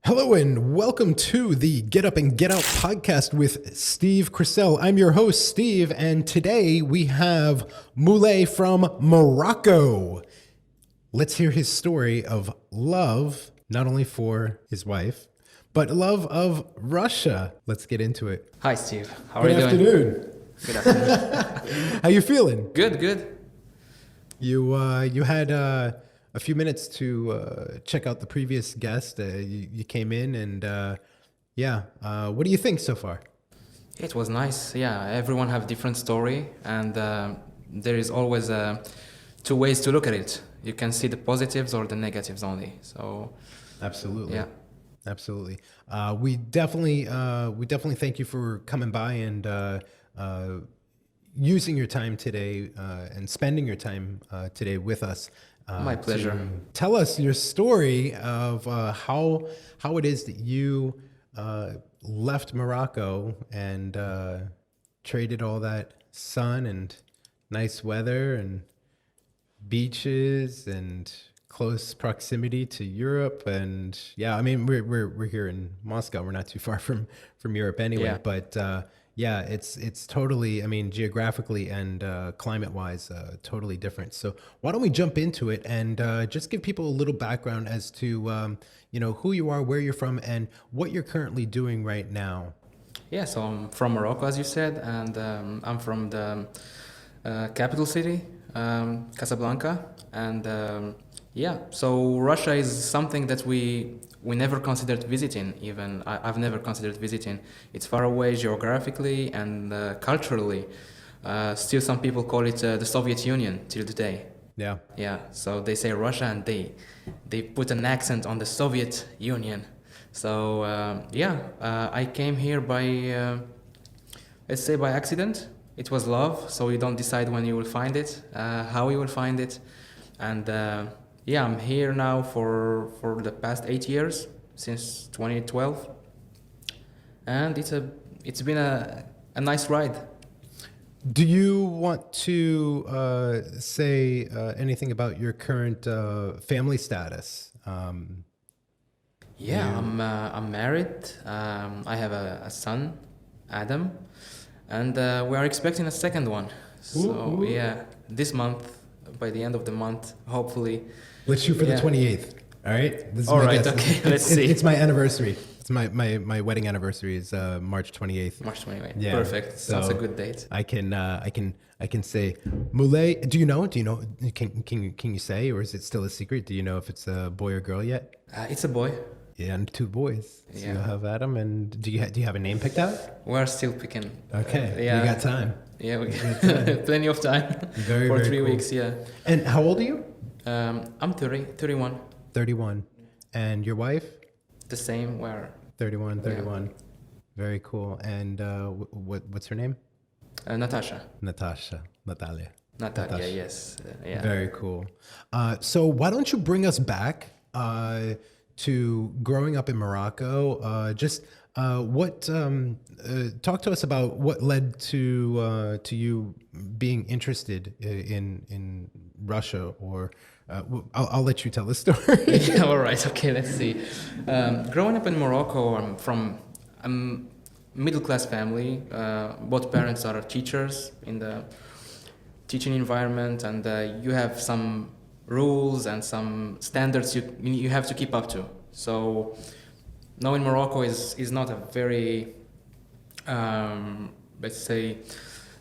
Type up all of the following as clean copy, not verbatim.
Hello and welcome to the Get Up and Get Out podcast with Steve Krisel. I'm your host, Steve, and today we have Moulay from Morocco. Let's hear his story of love, not only for his wife, but love of Russia. Let's get into it. Hi, Steve. How are you doing? Good afternoon. Good afternoon. How you feeling? Good. You had a few minutes to check out the previous guest. You came in and what do you think so far? It was nice. Yeah, everyone have different story, and there is always two ways to look at it. You can see the positives or the negatives only. So, Absolutely. yeah. Absolutely. We definitely thank you for coming by and using your time today and spending your time today with us. My pleasure. Tell us your story of how it is that you left Morocco and traded all that sun and nice weather and beaches and close proximity to Europe. And yeah, I mean we're here in Moscow. We're not too far from Europe anyway. Yeah. But it's totally, I mean, geographically and climate-wise, totally different. So why don't we jump into it and just give people a little background as to who you are, where you're from, and what you're currently doing right now. Yeah, so I'm from Morocco, as you said, and I'm from the capital city, Casablanca. And so Russia is something that we never considered visiting. Even I've never considered visiting. It's far away geographically and culturally. Still, some people call it the Soviet Union till today. Yeah. Yeah. So they say Russia, and they put an accent on the Soviet Union. So I came here by let's say by accident. It was love. So you don't decide when you will find it, how you will find it, and. I'm here now for the past 8 years, since 2012, and it's been a nice ride. Do you want to say anything about your current family status? I'm married. I have a son, Adam, and we are expecting a second one. So this month, by the end of the month, hopefully. Let's shoot for the 28th. All right. This is All my right. guess. Okay. Let's see. It's my anniversary. It's my wedding anniversary is March 28th. March 28th. Yeah. Perfect. Sounds So a good date. I can say Moulay. Do you know? Can you say, or is it still a secret? Do you know if it's a boy or girl yet? It's a boy. Yeah, and two boys. So Yeah. you have Adam, and do you have a name picked out? We're still picking. Okay. Yeah. We got time. Yeah, we got plenty of time. Very, for very 3 cool. weeks. Yeah. And how old are you? I'm 31. 31. And your wife? The same. We're 31. Very cool. And what's her name? Natasha. Natalia. Natasha. Yes. Yeah. Very cool. So why don't you bring us back to growing up in Morocco? Talk to us about what led to you being interested in Russia, or I'll let you tell the story. Yeah, all right. Okay, let's see. Growing up in Morocco, I'm from a middle-class family. Both parents are teachers in the teaching environment, and you have some rules and some standards you have to keep up to. So now in Morocco is not a very let's say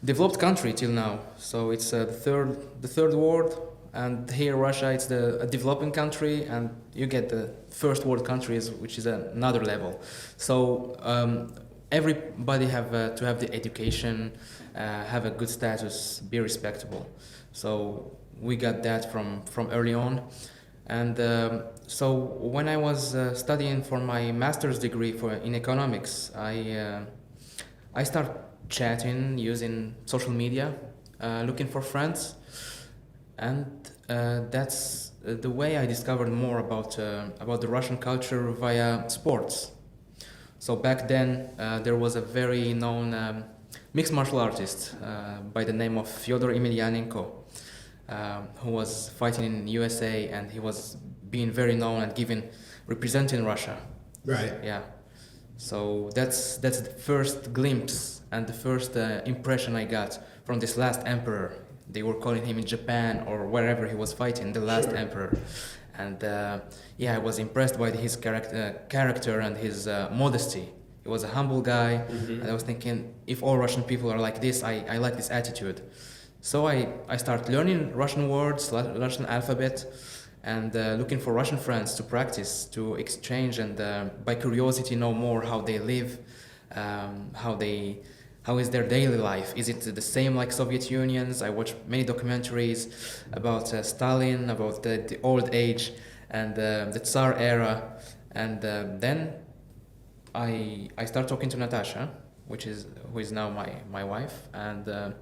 developed country till now. So it's the third world. And here, Russia, it's a developing country, and you get the first world countries, which is another level. So everybody have to have the education, have a good status, be respectable. So we got that from early on. And so when I was studying for my master's degree in economics, I started chatting, using social media, looking for friends. And that's the way I discovered more about the Russian culture via sports. So back then there was a very known mixed martial artist by the name of Fyodor Emelianenko, who was fighting in USA, and he was being very known and representing Russia. Right. Yeah. So that's the first glimpse and the first impression I got from this last emperor. They were calling him in Japan or wherever he was fighting, the last emperor. And yeah, I was impressed by his character and his modesty. He was a humble guy, and I was thinking, if all Russian people are like this, I like this attitude. So I started learning Russian words, Russian alphabet, and looking for Russian friends to practice, to exchange, and by curiosity know more how they live, how is their daily life. Is it the same like Soviet Unions? I watched many documentaries about Stalin, about the old age and the Tsar era, and then I started talking to Natasha, who is now my wife, and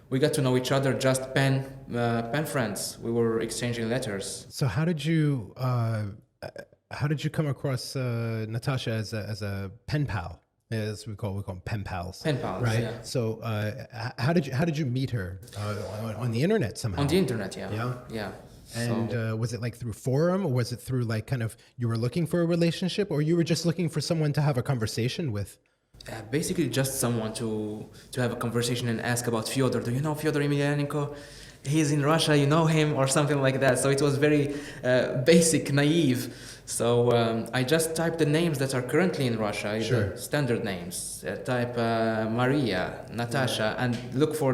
we got to know each other just pen friends. We were exchanging letters. So how did you come across Natasha as a pen pal? As we call them pen pals. Pen pals, right? yeah. So how did you meet her on the internet somehow? On the internet, yeah. Yeah. Yeah. And So, was it like through forum, or was it through like kind of you were looking for a relationship, or you were just looking for someone to have a conversation with? basically just someone to have a conversation and ask about Fyodor. Do you know Fyodor Emelianenko? He's in Russia, you know him, or something like that. So it was very basic, naive. So I just typed the names that are currently in Russia, Sure. the standard names. Type Maria, Natasha, and look for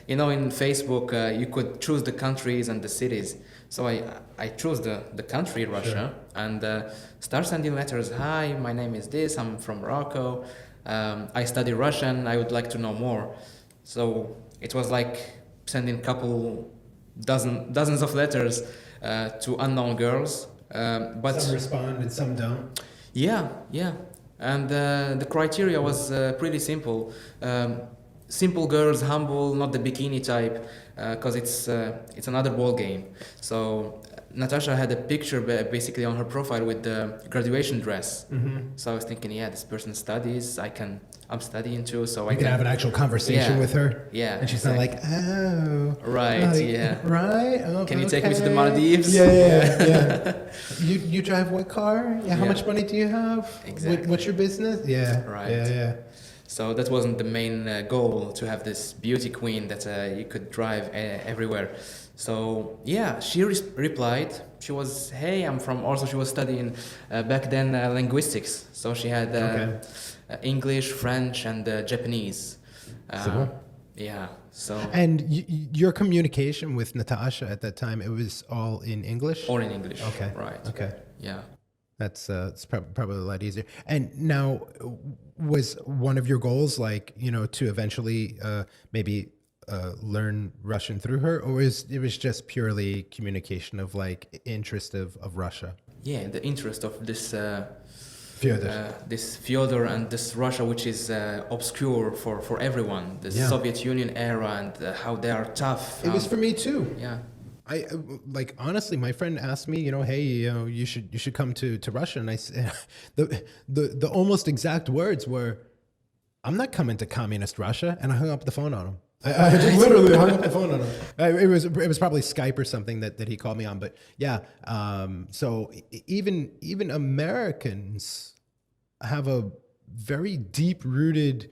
in Facebook, you could choose the countries and the cities. So I chose the country, Russia, and start sending letters. Hi, my name is this, I'm from Morocco. I study Russian, I would like to know more. So it was like sending dozens of letters to unknown girls. But Some respond and some don't. yeah, and the criteria was pretty simple. Simple girls, humble, not the bikini type, because it's another ball game. So Natasha had a picture basically on her profile with the graduation dress. So I was thinking, yeah, this person studies. I'm studying too, so I You can have an actual conversation Yeah. with her. Yeah, And she's not like, oh. Right, like, yeah. Right? Oh, Can you take me to the okay. Maldives? Yeah. You drive what car? Yeah. How Yeah. much money do you have? Exactly. What's your business? Yeah. Right. Yeah. So that wasn't the main goal, to have this beauty queen that you could drive everywhere. So yeah, she replied. She was, hey, I'm from. Also, she was studying back then linguistics. So she had English, French, and Japanese. So? Yeah. So And your communication with Natasha at that time, it was all in English? all in English. Okay. Right. Okay. Yeah. That's it's probably a lot easier. And now, was one of your goals like to eventually maybe learn Russian through her, or it was just purely communication of like interest of Russia? Yeah. The interest of this. Fyodor. This Fyodor and this Russia, which is obscure for everyone, the Yeah. Soviet Union era, and how they are tough. It was for me too. Yeah. I like honestly, my friend asked me, hey, you should come to Russia, and I said, the almost exact words were, I'm not coming to communist Russia, and I hung up the phone on him. I just literally hung up the phone on him. It was probably Skype or something that he called me on, but yeah. So even Americans have a very deep rooted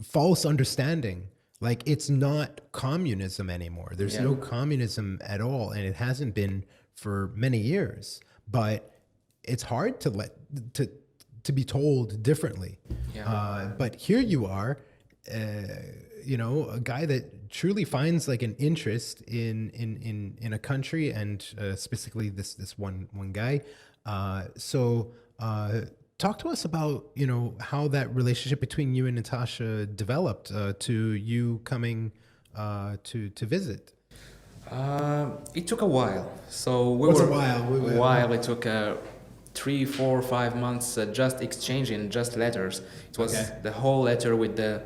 false understanding. Like, it's not communism anymore. There's no communism at all, and it hasn't been for many years. But it's hard to be told differently. Yeah. But here you are, a guy that truly finds like an interest in a country, and specifically this one guy. So talk to us about how that relationship between you and Natasha developed to you coming to visit. It took a while. So What's a while? It took 3, 4, 5 months just exchanging just letters. It was the whole letter with a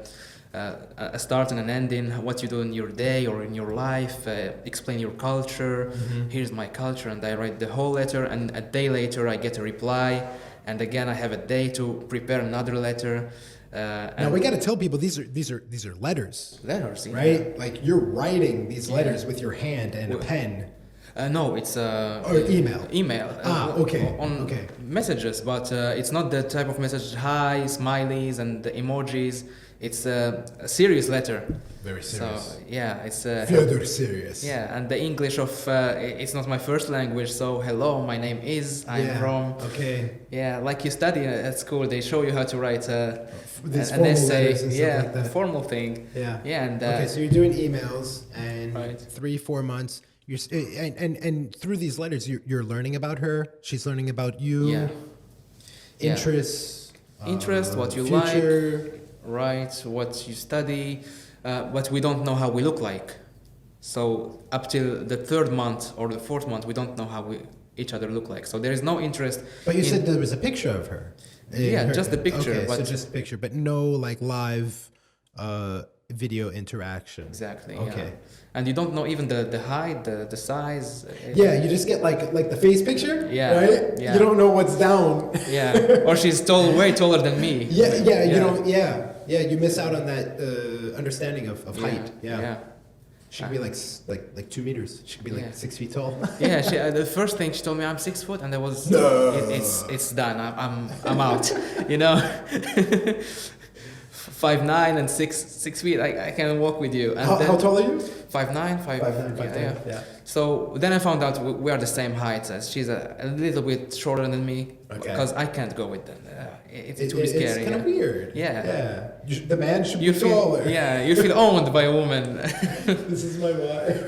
start and an ending, what you do in your day or in your life, explain your culture. Here's my culture, and I write the whole letter, and a day later I get a reply, and again I have a day to prepare another letter. Now we got to tell people these are letters. Letters, right? Like, you're writing these letters with your hand and a pen. No, it's Or email. Email. Okay. On Okay. messages, but it's not the type of message hi, smileys, and the emojis. It's a serious letter. Very serious. So yeah, it's Further serious. yeah, and the English of it's not my first language. So hello, my name is. I'm from. Okay. Yeah, like you study at school, they show you how to write These an formal essay. letters and stuff Yeah, like that. formal thing. Yeah. Yeah, and Okay, so you're doing emails, and Right. 3-4 months. And through these letters, you're learning about her. She's learning about you. Yeah. Yeah. Interests. Interest, what you future. right, what you study, but we don't know how we look like. So up till the third month or the fourth month, we don't know how we each other look like. So there is no interest. But you said there was a picture of her. Yeah, just the picture, Okay, so but- just a picture, but no like live video interaction. Exactly. Okay. Yeah. And you don't know even the height, the size. Yeah, you just get like the face picture. Yeah, Right. yeah. You don't know what's down. Yeah. Or she's tall, way taller than me. Yeah. You Yeah. don't. Yeah. You miss out on that understanding of height. Yeah. Yeah. She could be like 2 meters. She could be like Yeah. 6 feet tall. Yeah, the first thing she told me I'm 6 foot, and I was No. it's done. I'm out. You know, 5'9" and 6 feet. I can walk with you. And How tall are you? 5'9", 5'9", 5'10", yeah. yeah. So then I found out we are the same height. As she's a little bit shorter than me, Okay. because I can't go with them. It's too It's scary. kind of weird. Yeah. Yeah. The man should You be feel taller. yeah, you feel owned by a woman. This is my wife.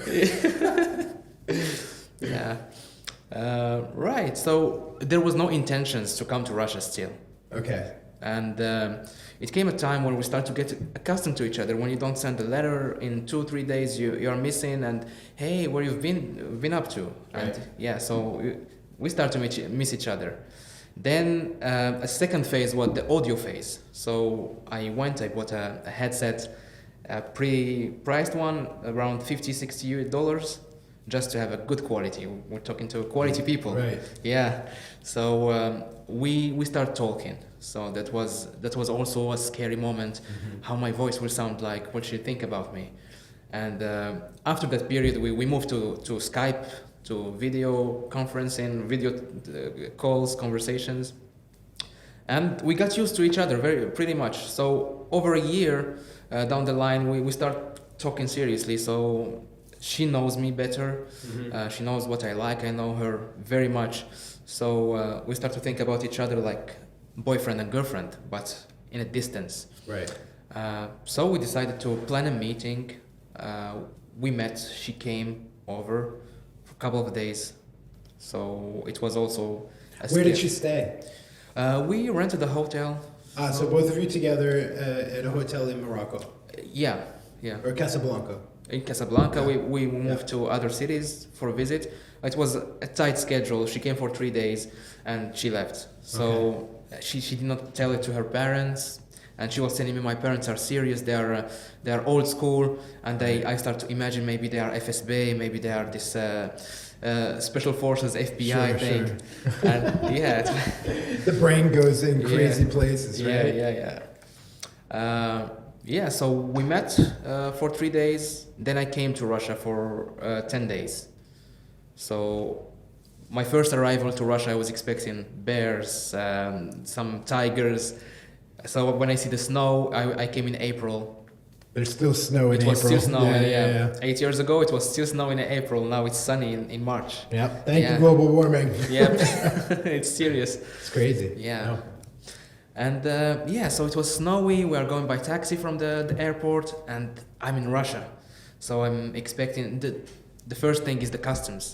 Yeah. Right. So there was no intentions to come to Russia still. Okay. And it came a time when we start to get accustomed to each other. When you don't send a letter in 2-3 days, you are missing, and hey, where you've been up to? And Right. yeah, so we start to miss each other. Then a second phase was the audio phase. So I bought a headset, a pre-priced one, around $50-$60, just to have a good quality. We're talking to quality people. Right. Yeah. So we start talking. So that was also a scary moment. How my voice will sound like, what she'll think about me. And after that period, we moved to Skype, to video conferencing, video calls, conversations, and we got used to each other pretty much. So over a year down the line, we start talking seriously. So she knows me better. She knows what I like. I know her very much. So we start to think about each other like boyfriend and girlfriend, but in a distance. Right. So we decided to plan a meeting. We met. She came over for a couple of days. So it was also Where did she stay? we rented a hotel. So both of you together at a hotel in Morocco Yeah. or Casablanca. In Casablanca, Yeah. we moved to other cities for a visit. It was a tight schedule. She came for 3 days and she left. So she did not tell it to her parents. And she was telling me my parents are serious. They are old school, and I start to imagine maybe they are FSB, maybe they are this special forces FBI thing. Sure. And yeah, The brain goes in Yeah. crazy places, right? Yeah. So we met for 3 days. Then I came to Russia for 10 days. So my first arrival to Russia, I was expecting bears, some tigers. So when I see the snow, I came in April. There's still snow in It April. was still snowing, Yeah. 8 years ago, it was still snowing in April. Now it's sunny in March. Yep. Thank Yeah. you, global warming. Yeah, it's serious. It's crazy. Yeah. No. And so it was snowy. We are going by taxi from the airport, and I'm in Russia. So I'm expecting the first thing is the customs.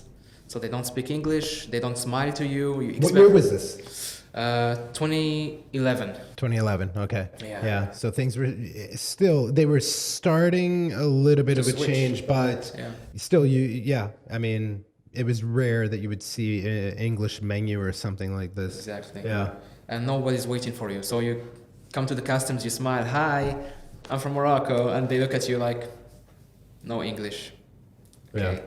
So they don't speak English. They don't smile to you. What year was this? 2011. 2011. Okay. Yeah. So things were they were starting a little bit To of a switch. change, but Yeah. still, I mean, it was rare that you would see an English menu or something like this. Exactly. Yeah. And nobody's waiting for you. So you come to the customs, you smile, hi, I'm from Morocco, and they look at you like, no English. Yeah.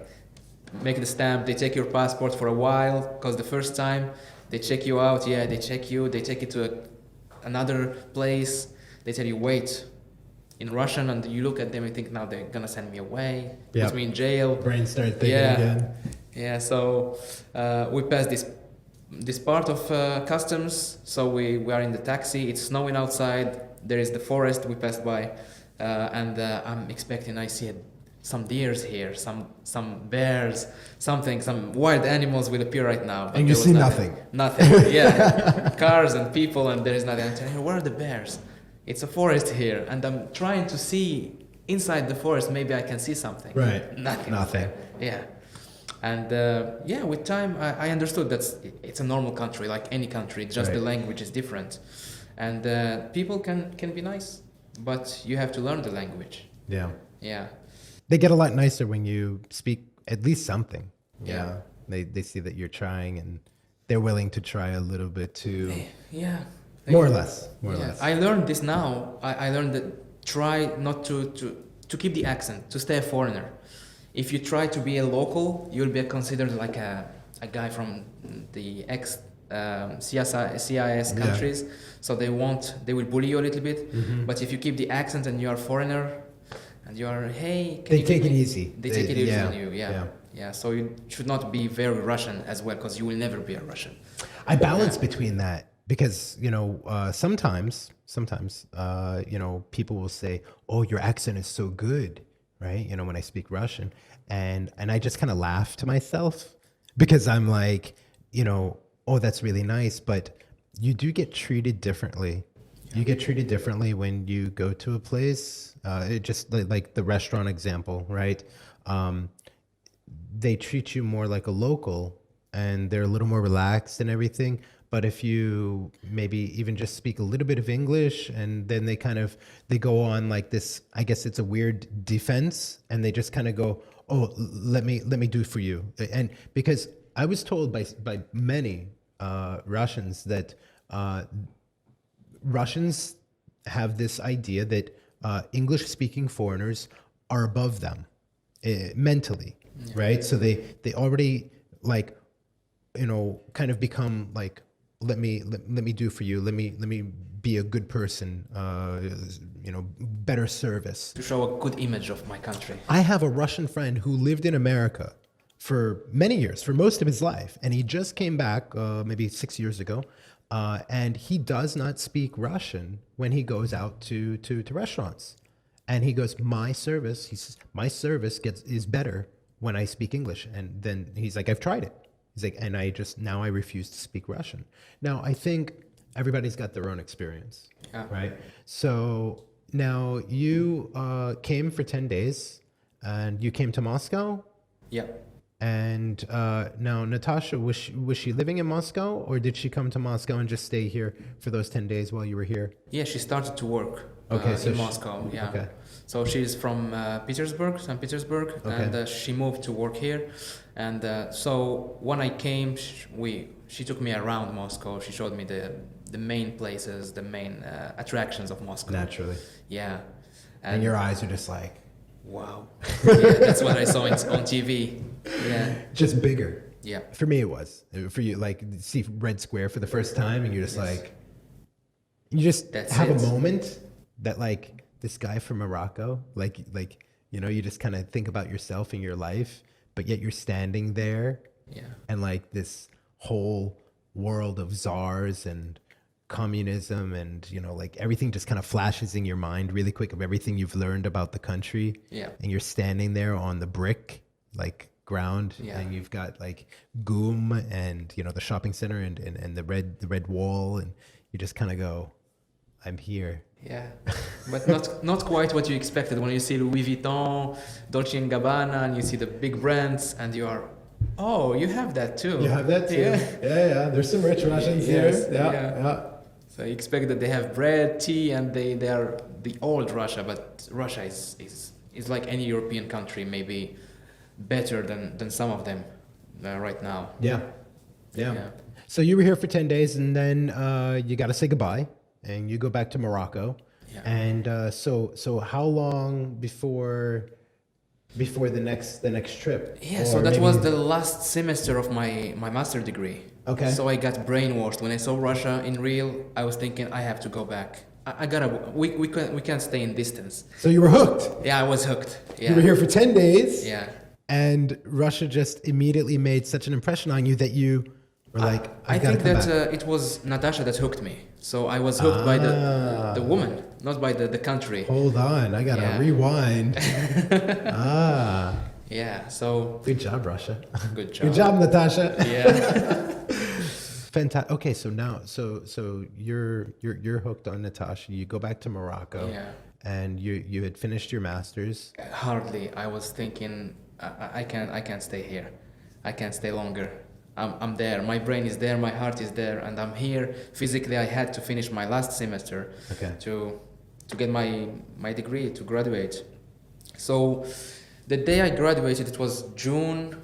Make the stamp, they take your passport for a while, because the first time they check you out, they check you, they take you to another place, they tell you wait in Russian, and you look at them and think now they're gonna send me away, Yeah. put me in jail. Brain started thinking again. Yeah, so we passed this part of customs. So we are in the taxi. It's snowing outside. There is the forest we passed by, and I'm expecting I see some deers here, some bears, some wild animals will appear right now. But And you see nothing. Nothing. Yeah, cars and people, and there is nothing. I'm telling you, where are the bears? It's a forest here, and I'm trying to see inside the forest. Maybe I can see something. Right. Nothing. Yeah. And yeah, with time, I understood that it's a normal country, like any country. Just Right. the language is different, and people can be nice, but you have to learn the language. Yeah. Yeah. They get a lot nicer when you speak at least something. Yeah. They see that you're trying and they're willing to try a little bit too. Yeah. More or less. More or Yeah. less. I learned this now. I learned that try not to keep the accent, to stay a foreigner. If you try to be a local, you'll be considered like a guy from the CIS countries. So they will bully you a little bit. But if you keep the accent and you are a foreigner, and you are, hey, They take it easy. They take it easy yeah, on you, yeah. So you should not be very Russian as well, because you will never be a Russian. I balance between that because, sometimes, people will say, oh, your accent is so good, right? When I speak Russian. And I just kind of laugh to myself because I'm like, oh, that's really nice. But you do get treated differently. You get treated differently when you go to a place. It just like the restaurant example, right? They treat you more like a local, and they're a little more relaxed and everything. But if you maybe even just speak a little bit of English, and then they go on like this, I guess it's a weird defense, and they just kind of go, oh, let me do for you. And because I was told by many Russians that Russians have this idea that English-speaking foreigners are above them mentally, right? So they already kind of become like, let me do for you. Let me be a good person. Better service. To show a good image of my country. I have a Russian friend who lived in America for many years, for most of his life, and he just came back maybe 6 years ago. And he does not speak Russian when he goes out to restaurants. And he goes, my service is better when I speak English. And then he's like, I've tried it. He's like, and now I refuse to speak Russian. Now, I think everybody's got their own experience, right? So now you came for 10 days and you came to Moscow? Yeah. And now, Natasha, was she living in Moscow, or did she come to Moscow and just stay here for those 10 days while you were here? Yeah, she started to work so in Moscow. Yeah. Okay. So she's from St. Petersburg, Okay. and she moved to work here. And so when I came, she took me around Moscow. She showed me the main places, the main attractions of Moscow. Naturally. Yeah. And your eyes are just like, wow. Yeah, that's what I saw on TV. Yeah. just bigger. Yeah. For me, it was. For you, like, see Red Square for the first time, and you're just like, you just That's have it. a moment that, like, this guy from Morocco, you just kind of think about yourself and your life, but yet you're standing there, and like this whole world of czars and communism and like everything just kind of flashes in your mind really quick of everything you've learned about the country. Yeah. And you're standing there on the brick ground, and you've got like GUM and the shopping center and the red wall, and you just kind of go, I'm here. Yeah, but not quite what you expected when you see Louis Vuitton, Dolce & Gabbana, and you see the big brands, and you are, oh, you have that too. You have that too. Yeah. There's some rich Russians Yes, here. Yeah. So you expect that they have bread, tea, and they are the old Russia, but Russia is like any European country, maybe better than some of them right now. Yeah. So you were here for 10 days, and then you got to say goodbye, and you go back to Morocco. Yeah. And so how long before the next trip? Yeah, Or so that maybe- was the last semester of my master degree. Okay. So I got brainwashed. When I saw Russia in real, I was thinking I have to go back. We can't stay in distance. So you were hooked. Yeah, I was hooked. Yeah. You were here for 10 days. Yeah. and Russia just immediately made such an impression on you that you were like, I think that it was Natasha that hooked me. So I was hooked by the woman, not by the country. Hold on, I gotta rewind. Yeah, so... Good job, Russia. Good job. Good job, Natasha. Yeah. Fantastic. Okay, so now, so you're hooked on Natasha. You go back to Morocco. Yeah. And you had finished your master's. Hardly. I was thinking, I can't stay here. I can't stay longer. I'm there. My brain is there. My heart is there, and I'm here. Physically, I had to finish my last semester to get my degree, to graduate. So the day I graduated, it was June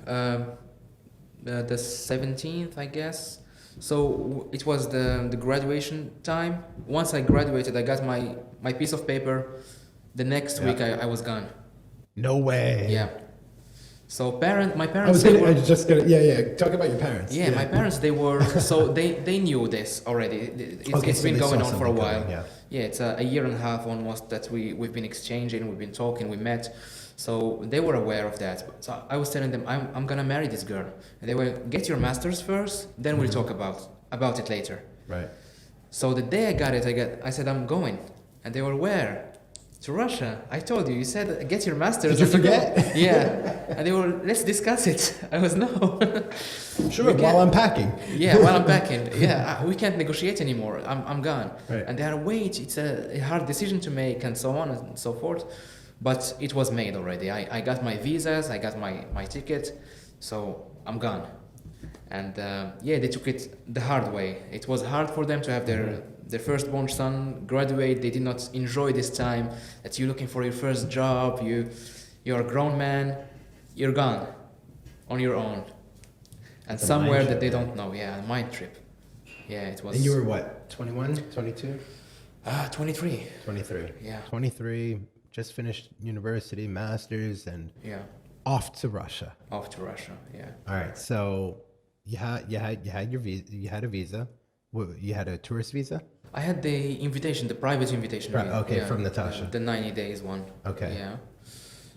the 17th, I guess. So it was the graduation time. Once I graduated, I got my piece of paper. The next week, I was gone. No way. Yeah. So my parents. Talk about your parents. Yeah, my parents, they were, so they knew this already. It's been going on for a while. Yeah, it's a year and a half almost that we've been exchanging, we've been talking, we met. So they were aware of that. So I was telling them, I'm gonna marry this girl. And they were, get your master's first, then we'll talk about it later. Right. So the day I got it, I said, I'm going. And they were, where? To Russia. I told you said, get your master's. Did you forget? Yeah. And they were, let's discuss it. I was, no. Sure, while I'm packing. Yeah, while I'm packing. Yeah, we can't negotiate anymore. I'm gone. Right. And they are, wait, it's a hard decision to make and so on and so forth. But it was made already. I got my visas, I got my ticket, so I'm gone. And they took it the hard way. It was hard for them to have their firstborn son graduate. They did not enjoy this time that you're looking for your first job, you're a grown man, you're gone on your own. And somewhere that they don't know, a mind trip. Yeah, it was. And you were what, 21, 22? 23. 23. Yeah. 23. Just finished university, master's, and off to Russia. Off to Russia, yeah. All right, so you had your visa. You had a visa. You had a tourist visa. I had the invitation, the private invitation. Okay, from Natasha. The 90 days one. Okay. Yeah.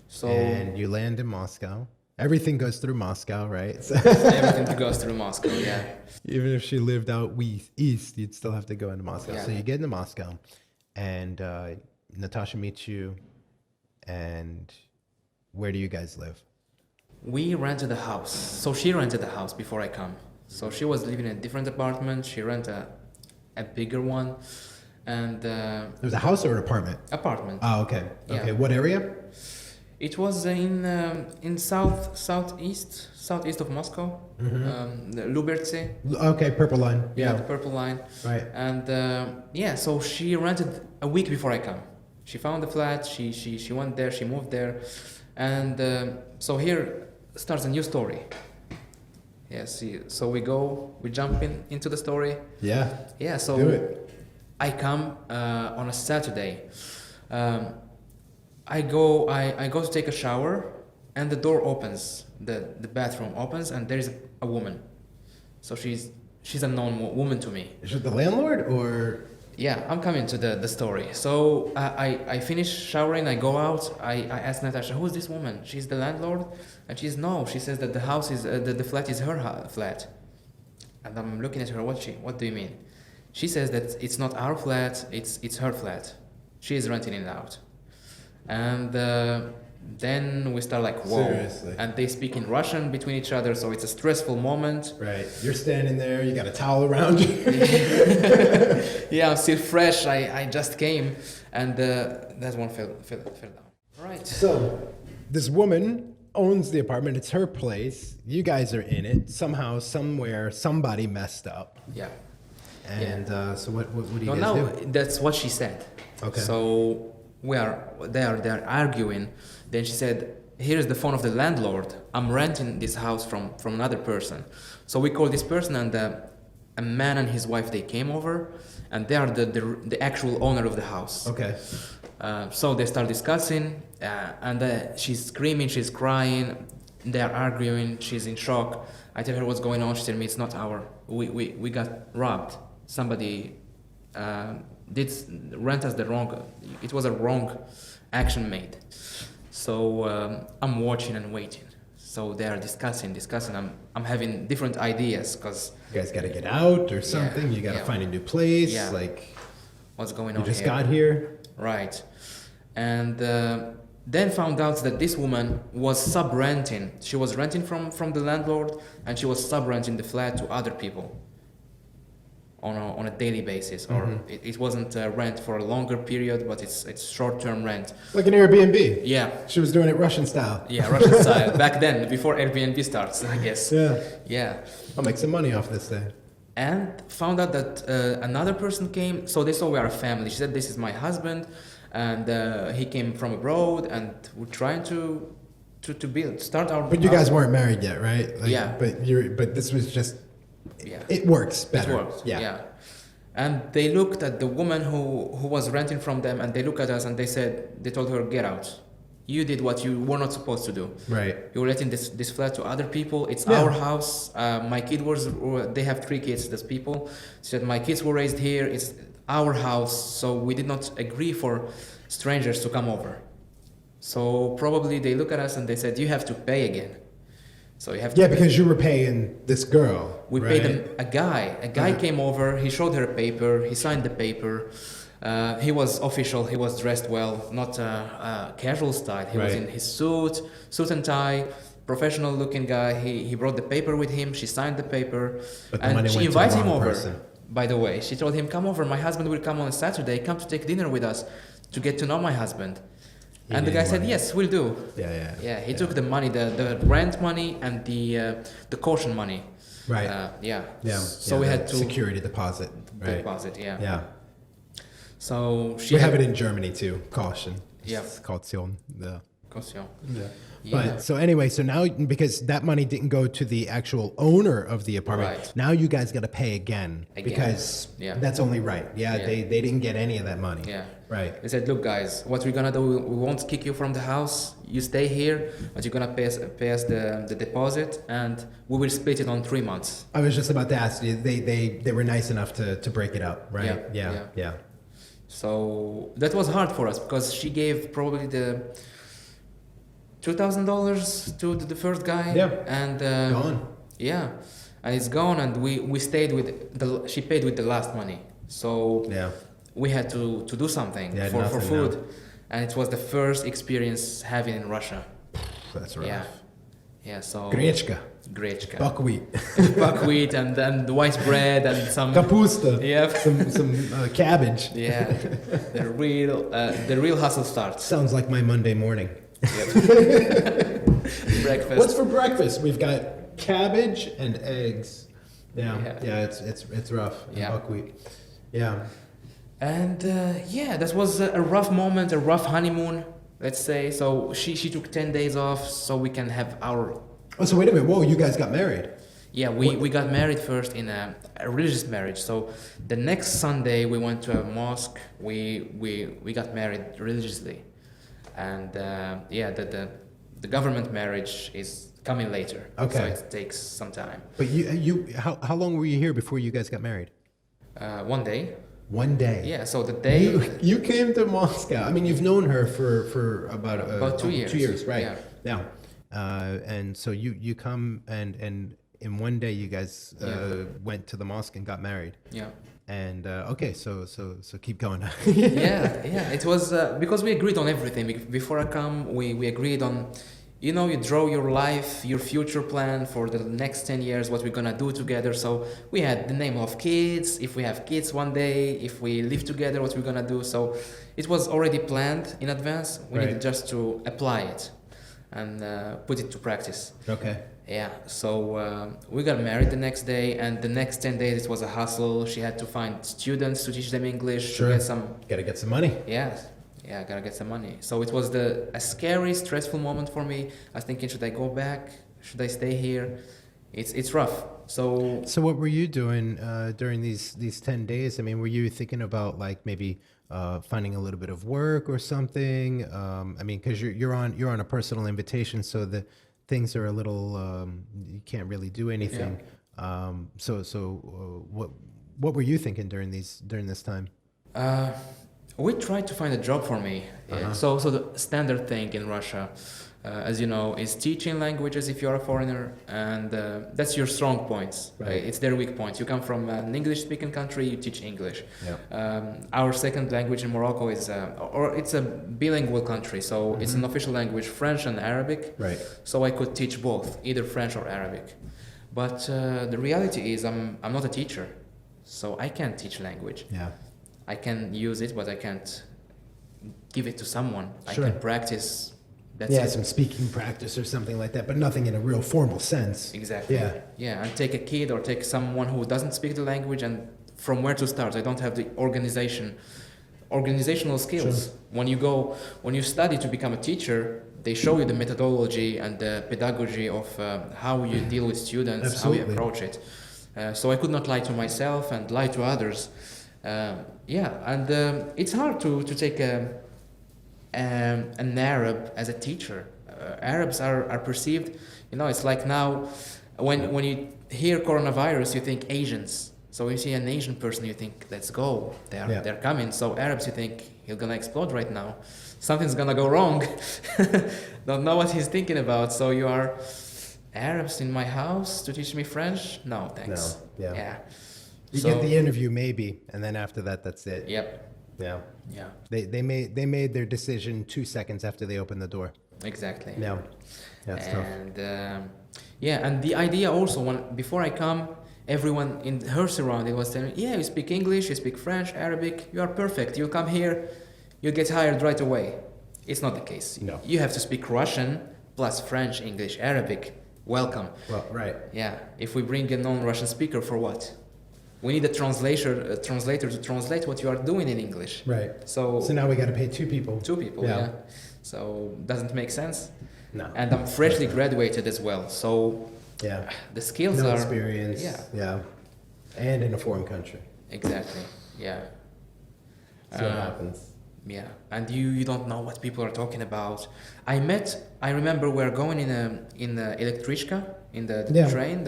So. And you land in Moscow. Everything goes through Moscow, right? Everything goes through Moscow. Yeah. Even if she lived out east, you'd still have to go into Moscow. Yeah. So you get into Moscow, and Natasha meets you. And where do you guys live? We rented a house. So she rented a house before I come. So she was living in a different apartment. She rented a bigger one. And there was a house or an apartment? Apartment. Oh, okay. Yeah. Okay. What area? It was in southeast of Moscow. Lubertsy. Okay, Purple Line. Yeah, the Purple Line. Right. And so she rented a week before I come. She found the flat, she went there, she moved there, and so here starts a new story. So we jump into the story. Yeah. Yeah, so do it. I come on a Saturday. I go to take a shower, and the door opens, the bathroom opens, and there's a woman. So she's a known woman to me. Is it the landlord or? Yeah, I'm coming to the story. So I finish showering, I go out, I ask Natasha, who is this woman? She's the landlord? And she says that the house is, the flat is her flat. And I'm looking at her, what do you mean? She says that it's not our flat, it's her flat. She is renting it out. And then we start like, whoa. Seriously. And they speak in Russian between each other, so it's a stressful moment. Right. You're standing there, you got a towel around you. Yeah, I'm still fresh. I just came, and that one fell down. Right. So, this woman owns the apartment. It's her place. You guys are in it. Somehow, somewhere, somebody messed up. Yeah. And so what do you guys do? That's what she said. Okay. So they are arguing. Then she said, here's the phone of the landlord. I'm renting this house from another person. So we call this person, and a man and his wife, they came over, and they are the actual owner of the house. Okay. So they start discussing, and she's screaming, she's crying, they are arguing, she's in shock. I tell her what's going on. She said me, it's not we got robbed. Somebody did rent us it was a wrong action made. So I'm watching and waiting. So they are discussing. I'm having different ideas because You guys got to get out or something. You got to yeah. find a new place. Yeah. Like, what's going you on just here? got here. Right. And then found out that this woman was sub-renting. She was renting from the landlord, and she was sub-renting the flat to other people on a daily basis. Or it wasn't rent for a longer period, but it's short-term rent. Like an Airbnb. Yeah. She was doing it Russian style. Yeah, Russian style. Back then, before Airbnb starts, I guess. Yeah. Yeah. I'll make some money off this thing. And found out that another person came. So they saw we are a family. She said, "This is my husband, and he came from abroad, and we're trying to start our." But you guys weren't married yet, right? Like, Yeah. But this was just. Yeah. It works better. It works. Yeah. Yeah. And they looked at the woman who was renting from them, and they looked at us, and they told her, "Get out. You did what you were not supposed to do. Right. You're letting this flat to other people. It's Yeah. our house. My kid they have 3 kids, these people. She said, my kids were raised here. It's our house. So we did not agree for strangers to come over. So probably they look at us and they said, you have to pay again. So you have to Yeah, pay. because you were paying this girl. We right? paid them a guy. A guy Uh-huh. came over. He showed her a paper. He signed the paper. He was official. He was dressed well, not casual style. He was Right. in his suit and tie, professional-looking guy. He brought the paper with him. She signed the paper, But the money and she went to the invited him wrong over. person. By the way, she told him, "Come over. My husband will come on Saturday. Come to take dinner with us, to get to know my husband." He And the guy didn't said, want it. "Yes, we'll do." Yeah. Yeah, he took the money, the rent money and the caution money. Right. Yeah. Yeah. So yeah, we the had to security deposit. Right. deposit. Yeah. Yeah. So she We had have it in Germany too. Caution. Yeah. It's Caution. Yeah. caution. Yeah. Yeah. But so anyway, so now because that money didn't go to the actual owner of the apartment, Right. now you guys got to pay again, because Yeah. that's only right. Yeah, Yeah. they didn't get any of that money. Yeah. Right. They said, look, guys, what we're gonna do, we won't kick you from the house. You stay here, but you're gonna pay us the deposit, and we will split it on 3 months. I was just about to ask you. They were nice enough to break it up, right? Yeah. So that was hard for us because she gave probably the $2,000 to the first guy. Yeah. And Gone. Yeah, and it's gone, and we stayed with she paid with the last money. So Yeah. we had to do something Yeah, for nothing food, now. and it was the first experience having in Russia. That's right. Yeah. So Grechka, Grechka, buckwheat, buckwheat, and the white bread and some kapusta. Yeah. Some cabbage. Yeah, the real hustle starts. Sounds like my Monday morning. Yep. Breakfast. What's for breakfast? We've got cabbage and eggs. Yeah. Yeah. It's rough. And Yeah. buckwheat. Yeah. And that was a rough moment, a rough honeymoon, let's say. So she took 10 days off so we can have our... Oh, so wait a minute. Whoa, you guys got married. Yeah, we got married first in a religious marriage. So the next Sunday we went to a mosque. We got married religiously. And the government marriage is coming later. Okay. So it takes some time. But how long were you here before you guys got married? 1 day. 1 day. Yeah, so the day... You came to Moscow. I mean, you've known her for about 2 years. 2 years, right? Yeah. And so you come and in 1 day you guys went to the mosque and got married. Yeah. And okay, so keep going. yeah. It was because we agreed on everything. Before I come, we agreed on, you draw your life, your future plan for the next 10 years, what we're gonna do together. So we had the name of kids, if we have kids one day, if we live together, what we're gonna do. So it was already planned in advance. We needed just to apply it and put it to practice. Okay. Yeah, so we got married the next day, and the next 10 days it was a hustle. She had to find students to teach them English. Sure. To get some... Gotta get some money. Yeah, gotta get some money. So it was a scary, stressful moment for me. I was thinking, should I go back? Should I stay here? It's rough. So what were you doing during these 10 days? I mean, were you thinking about like maybe finding a little bit of work or something? I mean, because you're on a personal invitation, so the things are a little you can't really do anything. Yeah. So what were you thinking during this time? We tried to find a job for me. So the standard thing in Russia, as you know, is teaching languages if you're a foreigner, and that's your strong points. Right. It's their weak points. You come from an English-speaking country, you teach English. Yeah. Our second language in Morocco is, or it's a bilingual country, so it's an official language, French and Arabic. Right. So I could teach both, either French or Arabic. But the reality is, I'm not a teacher, so I can't teach language. Yeah. I can use it, but I can't give it to someone. Sure. I can practice. That's Yeah, it. some speaking practice or something like that, but nothing in a real formal sense. Exactly. Yeah. Yeah, and take a kid or take someone who doesn't speak the language, and from where to start. I don't have the organizational skills. Sure. When you study to become a teacher, they show you the methodology and the pedagogy of how you deal with students, Absolutely. how you approach it. So I could not lie to myself and lie to others. It's hard to take an Arab as a teacher. Arabs are perceived, it's like now when you hear coronavirus, you think Asians. So when you see an Asian person, you think, let's go, they're coming. So Arabs, you think, he's gonna explode right now. Something's gonna go wrong. Don't know what he's thinking about. So you are Arabs in my house to teach me French? No, thanks. No, yeah. You So- get the interview maybe, and then after that, that's it. Yep. Yeah. Yeah. They made their decision 2 seconds after they opened the door. Exactly. Yeah. Yeah, it's tough. And and the idea also, before I come, everyone in her surrounding was telling me, yeah, you speak English, you speak French, Arabic, you are perfect. You come here, you get hired right away. It's not the case. No. You have to speak Russian plus French, English, Arabic. Welcome. Well, right. Yeah. If we bring a non-Russian speaker, for what? We need a translator to translate what you are doing in English. Right. So So now we got to pay 2 people. 2 people, Yeah. yeah. So doesn't make sense. No. And I'm freshly graduated as well, so Yeah. the skills No are experience. Yeah, Yeah. And in a foreign country. exactly. Yeah. So what happens? Yeah, and you don't know what people are talking about. I remember we're going in the electrichka, in the Yeah. train,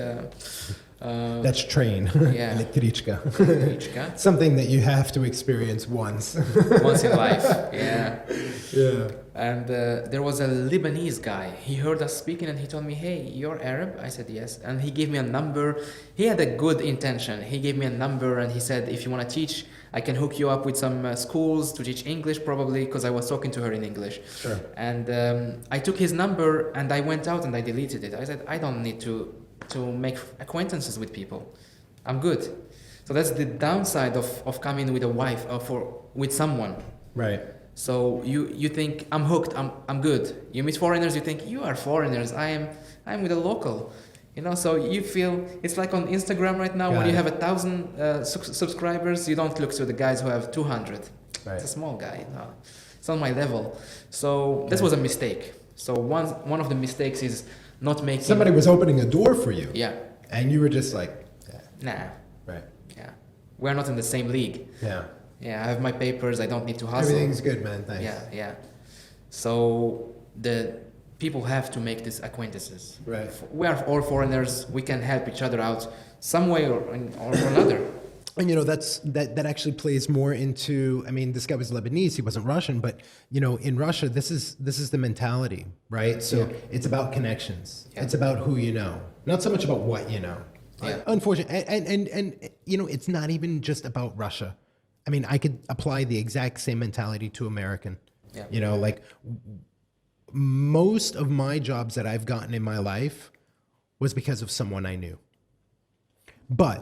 That's train. yeah. Electrichka. electrichka, Something that you have to experience once. once in life. Yeah. Yeah. And there was a Lebanese guy. He heard us speaking and he told me, hey, you're Arab? I said, yes. And he gave me a number. He had a good intention. He gave me a number and he said, if you want to teach, I can hook you up with some schools to teach English probably, because I was talking to her in English. Sure. And I took his number and I went out and I deleted it. I said, I don't need to make acquaintances with people. I'm good. So that's the downside of coming with a wife or with someone. Right. So you think I'm hooked, I'm good. You meet foreigners, you think you are foreigners. I'm with a local, So you feel it's like on Instagram right now. Got when you it. have 1,000 subscribers, you don't look to the guys who have 200. Right. It's a small guy. No, it's on my level. So this was a mistake. So one of the mistakes is not making. Somebody was opening a door for you. Yeah. And you were just like, Nah. right. Yeah. We're not in the same league. Yeah. Yeah. I have my papers. I don't need to hustle. Everything's good, man. Thanks. Yeah. So the people have to make these acquaintances. Right. We are all foreigners. We can help each other out some way or another. And that actually plays more into. I mean, this guy was Lebanese; he wasn't Russian, but in Russia, this is the mentality, right? So it's about connections. Yeah. It's about who you know, not so much about what you know. Yeah. Unfortunately, and it's not even just about Russia. I mean, I could apply the exact same mentality to American. Yeah. Like most of my jobs that I've gotten in my life was because of someone I knew. But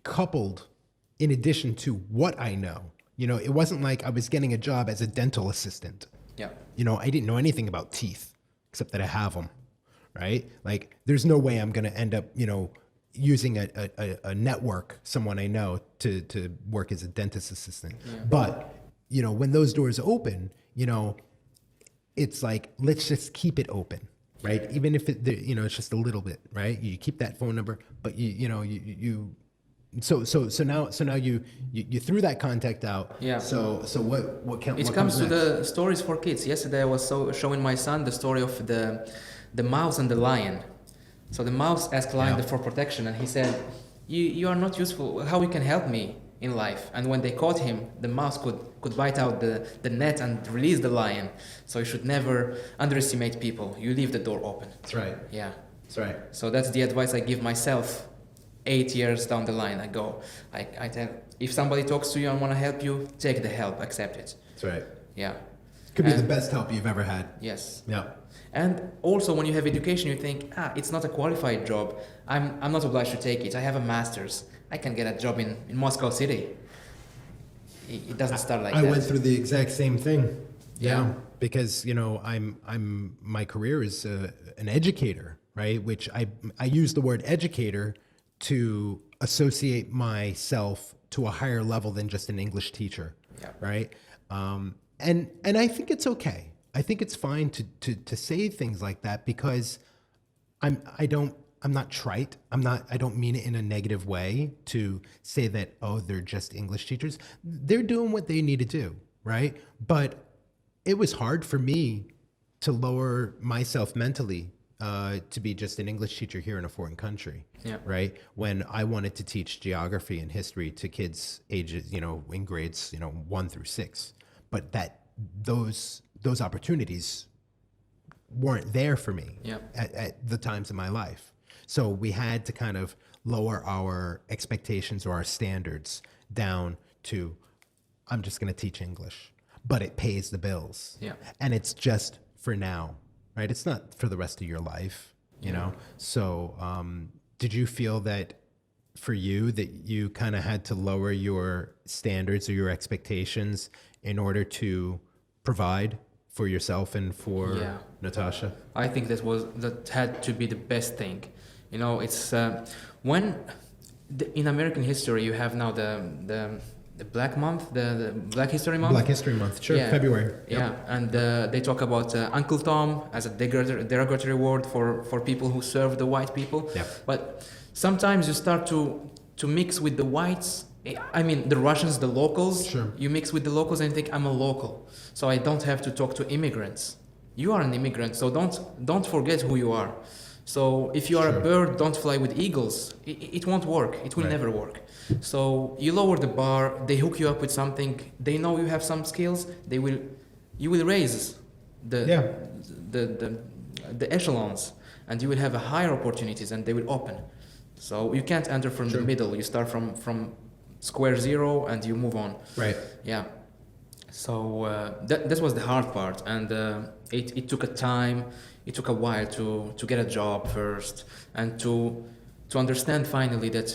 coupled, in addition to what I know, it wasn't like I was getting a job as a dental assistant. Yeah. I didn't know anything about teeth except that I have them, right? Like, there's no way I'm going to end up, using a network, someone I know, to work as a dentist assistant. Yeah. But, when those doors open, it's like, let's just keep it open, right? Even if it's just a little bit, right? You keep that phone number, but So now you threw that contact out. Yeah. So what It comes to the stories for kids. Yesterday I was showing my son the story of the mouse and the lion. So the mouse asked lion for protection, and he said, "You are not useful. How you can help me in life. And when they caught him, the mouse could bite out the net and release the lion. So you should never underestimate people. You leave the door open. That's right. Yeah. That's right. So that's the advice I give myself 8 years down the line. I tell, if somebody talks to you and want to help you, take the help, accept it. That's right. Yeah. Could be the best help you've ever had. Yes. Yeah. And also when you have education, you think, it's not a qualified job. I'm not obliged to take it. I have a master's. I can get a job in Moscow City. It doesn't start like that. I went through the exact same thing. Yeah. Because, I'm my career is an educator, right? Which I use the word educator to associate myself to a higher level than just an English teacher. Yeah. Right. And I think it's okay. I think it's fine to say things like that because I'm not trite. I don't mean it in a negative way to say that, oh, they're just English teachers. They're doing what they need to do, right? But it was hard for me to lower myself mentally to be just an English teacher here in a foreign country, right? When I wanted to teach geography and history to kids ages, in grades, 1 through 6, but those opportunities weren't there for me at the times in my life. So we had to kind of lower our expectations or our standards down to, I'm just going to teach English, but it pays the bills. Yeah. And it's just for now, right? It's not for the rest of your life, you know? So did you feel that for you that you kind of had to lower your standards or your expectations in order to provide for yourself and for Natasha? I think that had to be the best thing. It's when in American history you have now the Black Month, the Black History Month. Black History Month, sure, February. Yeah, and they talk about Uncle Tom as a derogatory word for people who serve the white people. Yeah. But sometimes you start to mix with the whites. I mean, the Russians, the locals. Sure. You mix with the locals and think, I'm a local, so I don't have to talk to immigrants. You are an immigrant, so don't forget who you are. So if you are a bird, don't fly with eagles. It won't work. It will never work. So you lower the bar. They hook you up with something. They know you have some skills. You will raise the echelons, and you will have a higher opportunities, and they will open. So you can't enter from the middle. You start from square zero, and you move on. Right. Yeah. So that was the hard part, and it took a time. It took a while to get a job first, and to understand finally that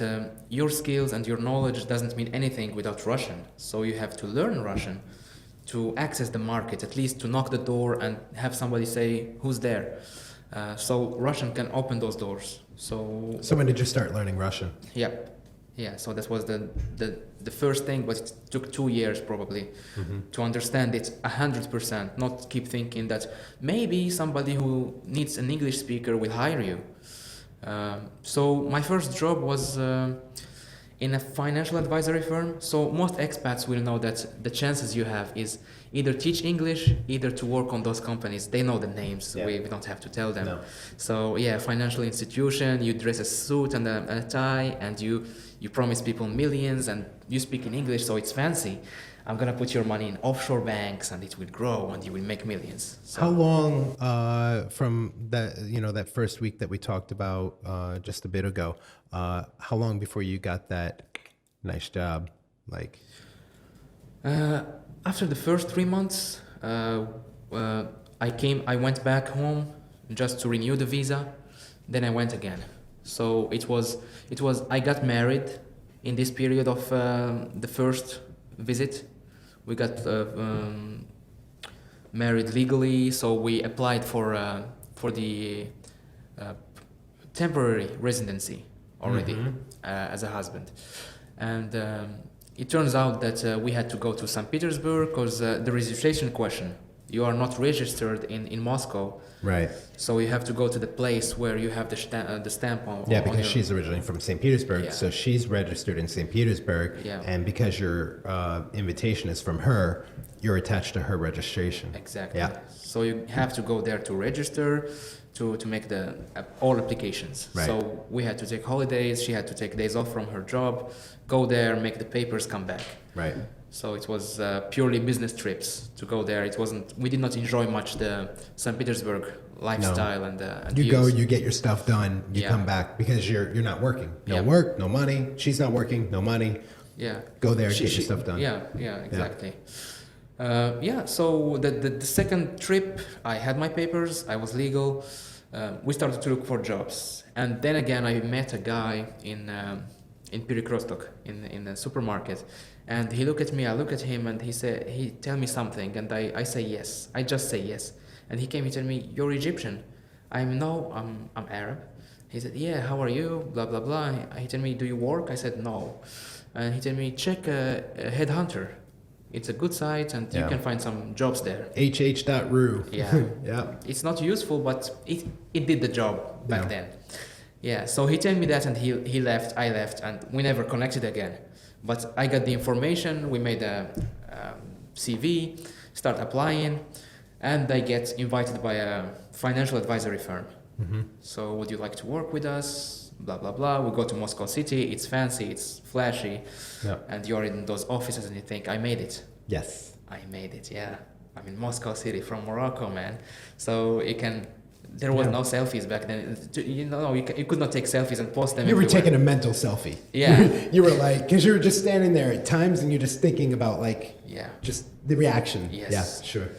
your skills and your knowledge doesn't mean anything without Russian. So you have to learn Russian to access the market, at least to knock the door and have somebody say, who's there? So Russian can open those doors. So when did you start learning Russian? Yeah, so that was the first thing, but it took 2 years probably to understand it 100%, not keep thinking that maybe somebody who needs an English speaker will hire you. So my first job was in a financial advisory firm. So most expats will know that the chances you have is either teach English, either to work on those companies. They know the names. Yeah. We don't have to tell them. No. So financial institution, you dress a suit and a tie, and you promise people millions, and you speak in English, so it's fancy. I'm gonna put your money in offshore banks, and it will grow, and you will make millions. So, how long from that, that first week that we talked about just a bit ago? How long before you got that nice job? Like, after the first 3 months, I went back home just to renew the visa. Then I went again. So it was. I got married in this period of the first visit. We got married legally, so we applied for the temporary residency already as a husband, and it turns out that we had to go to St. Petersburg because the registration question. You are not registered in Moscow. Right. So you have to go to the place where you have the stamp on. Yeah, because she's originally from St. Petersburg, so she's registered in St. Petersburg, and because your invitation is from her, you're attached to her registration. Exactly. Yeah. So you have to go there to register, to make the all applications. Right. So we had to take holidays. She had to take days off from her job, go there, make the papers, come back. Right. So it was purely business trips to go there. It wasn't. We did not enjoy much the St. Petersburg lifestyle and You views. go, you get your stuff done, you Yeah. come back because you're not working. No Yeah. work, no money. She's not working, no money. Yeah. Go there, get your stuff done. Yeah, exactly. So the second trip, I had my papers, I was legal. We started to look for jobs, and then again I met a guy in Pirikostok in the supermarket, and he looked at me, I look at him, and he tell me something, and I say yes, I just say yes, and he came, he told me, you're Egyptian. I'm Arab. He said, yeah, how are you? Blah blah blah. He told me, do you work? I said no, and he told me, check a Headhunter. It's a good site, and you Yeah. can find some jobs there. hh.ru. Yeah. Yeah. It's not useful, but it did the job back Yeah. then. Yeah, so he told me that, and he left, I left, and we never connected again. But I got the information, we made a CV, start applying, and I get invited by a financial advisory firm. Mm-hmm. So would you like to work with us? Blah, blah, blah. We go to Moscow City, it's fancy, it's flashy, Yeah. and you're in those offices and you think, I made it. Yes. I made it, yeah. I'm in Moscow City from Morocco, man. So there was Yeah. no selfies back then. You could not take selfies and post them You were everywhere. taking a mental selfie. Yeah. You were like, because you were just standing there at times and you're just thinking about like, Yeah. just the reaction. Yes. Yeah, sure.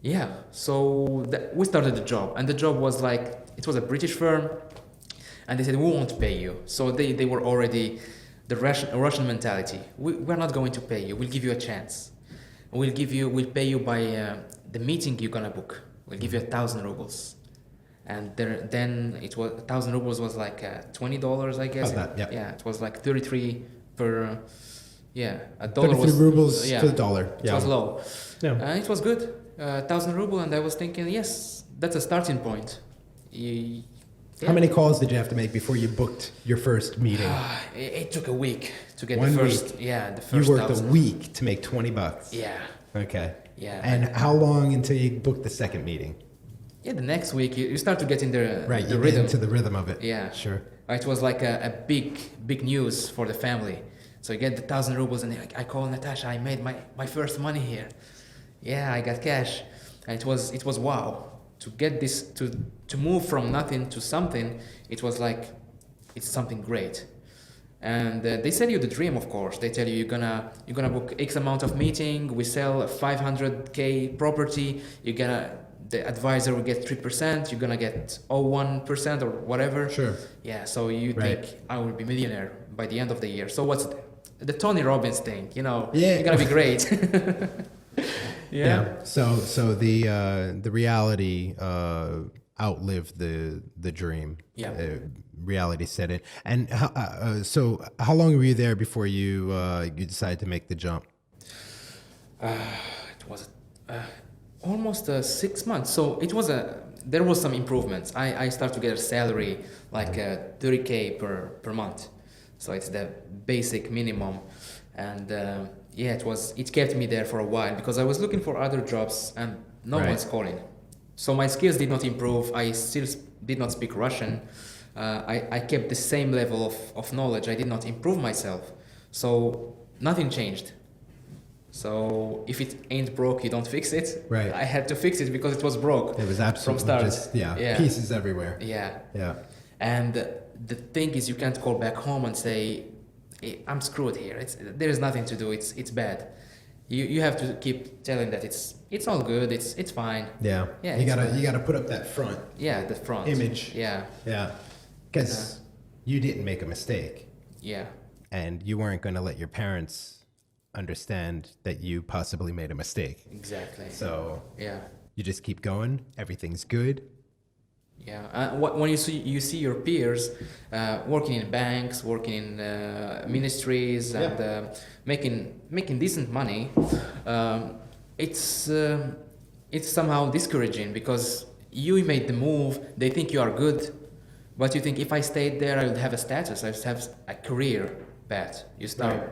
Yeah, so we started the job, and the job was like, it was a British firm, and they said, we won't pay you. So they were already the Russian mentality. We're not going to pay you, we'll give you a chance. We'll pay you by the meeting you're gonna book. We'll give you 1,000 rubles. And then it was 1,000 rubles was like $20, I guess. About that, yeah. Yeah, it was like 33 per, a dollar 33 was rubles to the dollar. It Yeah. was low. Yeah. It was good, 1,000 ruble, and I was thinking, yes, that's a starting point. Yeah. How many calls did you have to make before you booked your first meeting? It took a week to get 1 the first. week. Yeah, the You first. worked 1,000. a week to make $20. Yeah, Okay. yeah. And how long until you booked the second meeting? Yeah, the next week you start to get in the Right, the you get rhythm. into the rhythm of it. Yeah, Sure. It was like a big news for the family. So you get the 1,000 rubles, and I call Natasha. I made my first money here. Yeah, I got cash, and it was wow. To get this to move from nothing to something, it was like it's something great. And they sell you the dream, of course. They tell you you're gonna book X amount of meeting. We sell a 500K property. The advisor will get 3%. You're gonna get 0.1% or whatever. Sure. Yeah. So you Right. think I will be millionaire by the end of the year. So what's the Tony Robbins thing? Yeah. You're gonna be great. Yeah. So the reality outlived the dream. Yeah. Reality set in. And so how long were you there before you decided to make the jump? It was almost 6 months. So there was some improvements. I started to get a salary like 30K per month. So it's the basic minimum, and it kept me there for a while because I was looking for other jobs and no Right. one's calling. So my skills did not improve. I still did not speak Russian. I kept the same level of knowledge. I did not improve myself. So nothing changed. So if it ain't broke, you don't fix it. Right. I had to fix it because it was broke. It was absolutely from start. just pieces everywhere. Yeah. Yeah. And the thing is, you can't call back home and say, I'm screwed here. There is nothing to do. It's bad. You have to keep telling that it's all good. It's fine. Yeah. Yeah, You it's gotta fine. you gotta put up that front Yeah, the front image. Yeah, Yeah. Because you didn't make a mistake, yeah, and you weren't going to let your parents understand that you possibly made a mistake. exactly. So Yeah, you just keep going. Everything's good. yeah. When you see your peers working in banks, working in ministries, and making decent money, it's somehow discouraging because you made the move. They think you are good, but you think if I stayed there, I would have a status. I would have a career path. You start Right.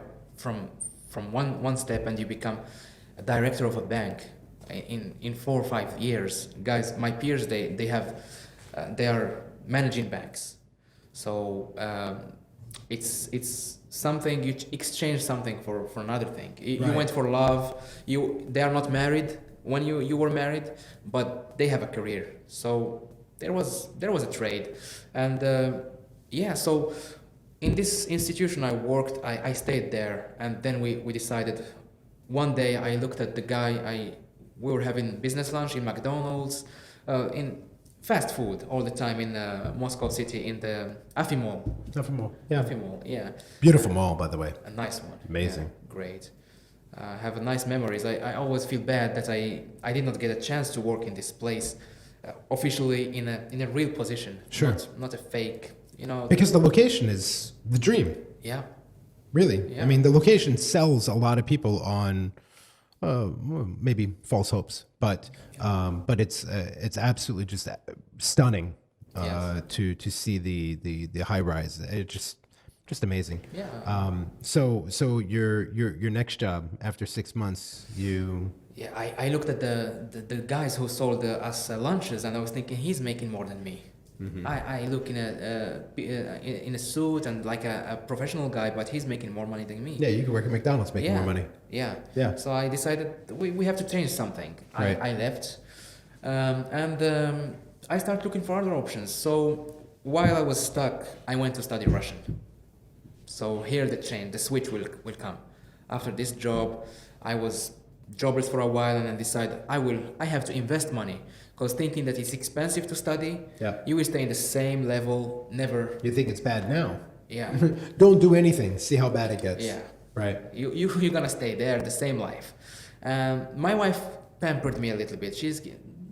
from one step and you become a director of a bank, in 4 or 5 years. Guys, my peers, they are managing banks. So it's something you exchange something for another thing. You Right. went for love. They are not married when you were married, but they have a career. So there was a trade, and yeah. So in this institution I worked, I stayed there, and then we decided. One day I looked at the guy. We were having business lunch in McDonald's, in fast food all the time in Moscow city in the Afi Mall. Nothing more. Yeah. Afi Mall, yeah. Beautiful mall, by the way. A nice one. Amazing. Yeah, great. Have a nice memories. I always feel bad that I did not get a chance to work in this place officially in a real position. Sure. Not a fake, you know. Because the location is the dream. Yeah. Really. Yeah. I mean, the location sells a lot of people on well, maybe false hopes, but it's absolutely just stunning Yes. to see the high rise. It just amazing. Yeah. So your next job after 6 months, you Yeah, I looked at the guys who sold us lunches, and I was thinking he's making more than me. I look in a suit and like a professional guy, but he's making more money than me. yeah you can work at McDonald's making more money. Yeah. Yeah. So I decided we have to change something. Right. I left, and I started looking for other options. So while I was stuck, I went to study Russian. So here the switch will come. After this job, I was jobless for a while, and I decided I have to invest money. Because thinking that it's expensive to study, Yeah. you will stay in the same level, never. You think it's bad now? Yeah. Don't do anything. See how bad it gets. Yeah. Right. You're gonna stay there, the same life. My wife pampered me a little bit.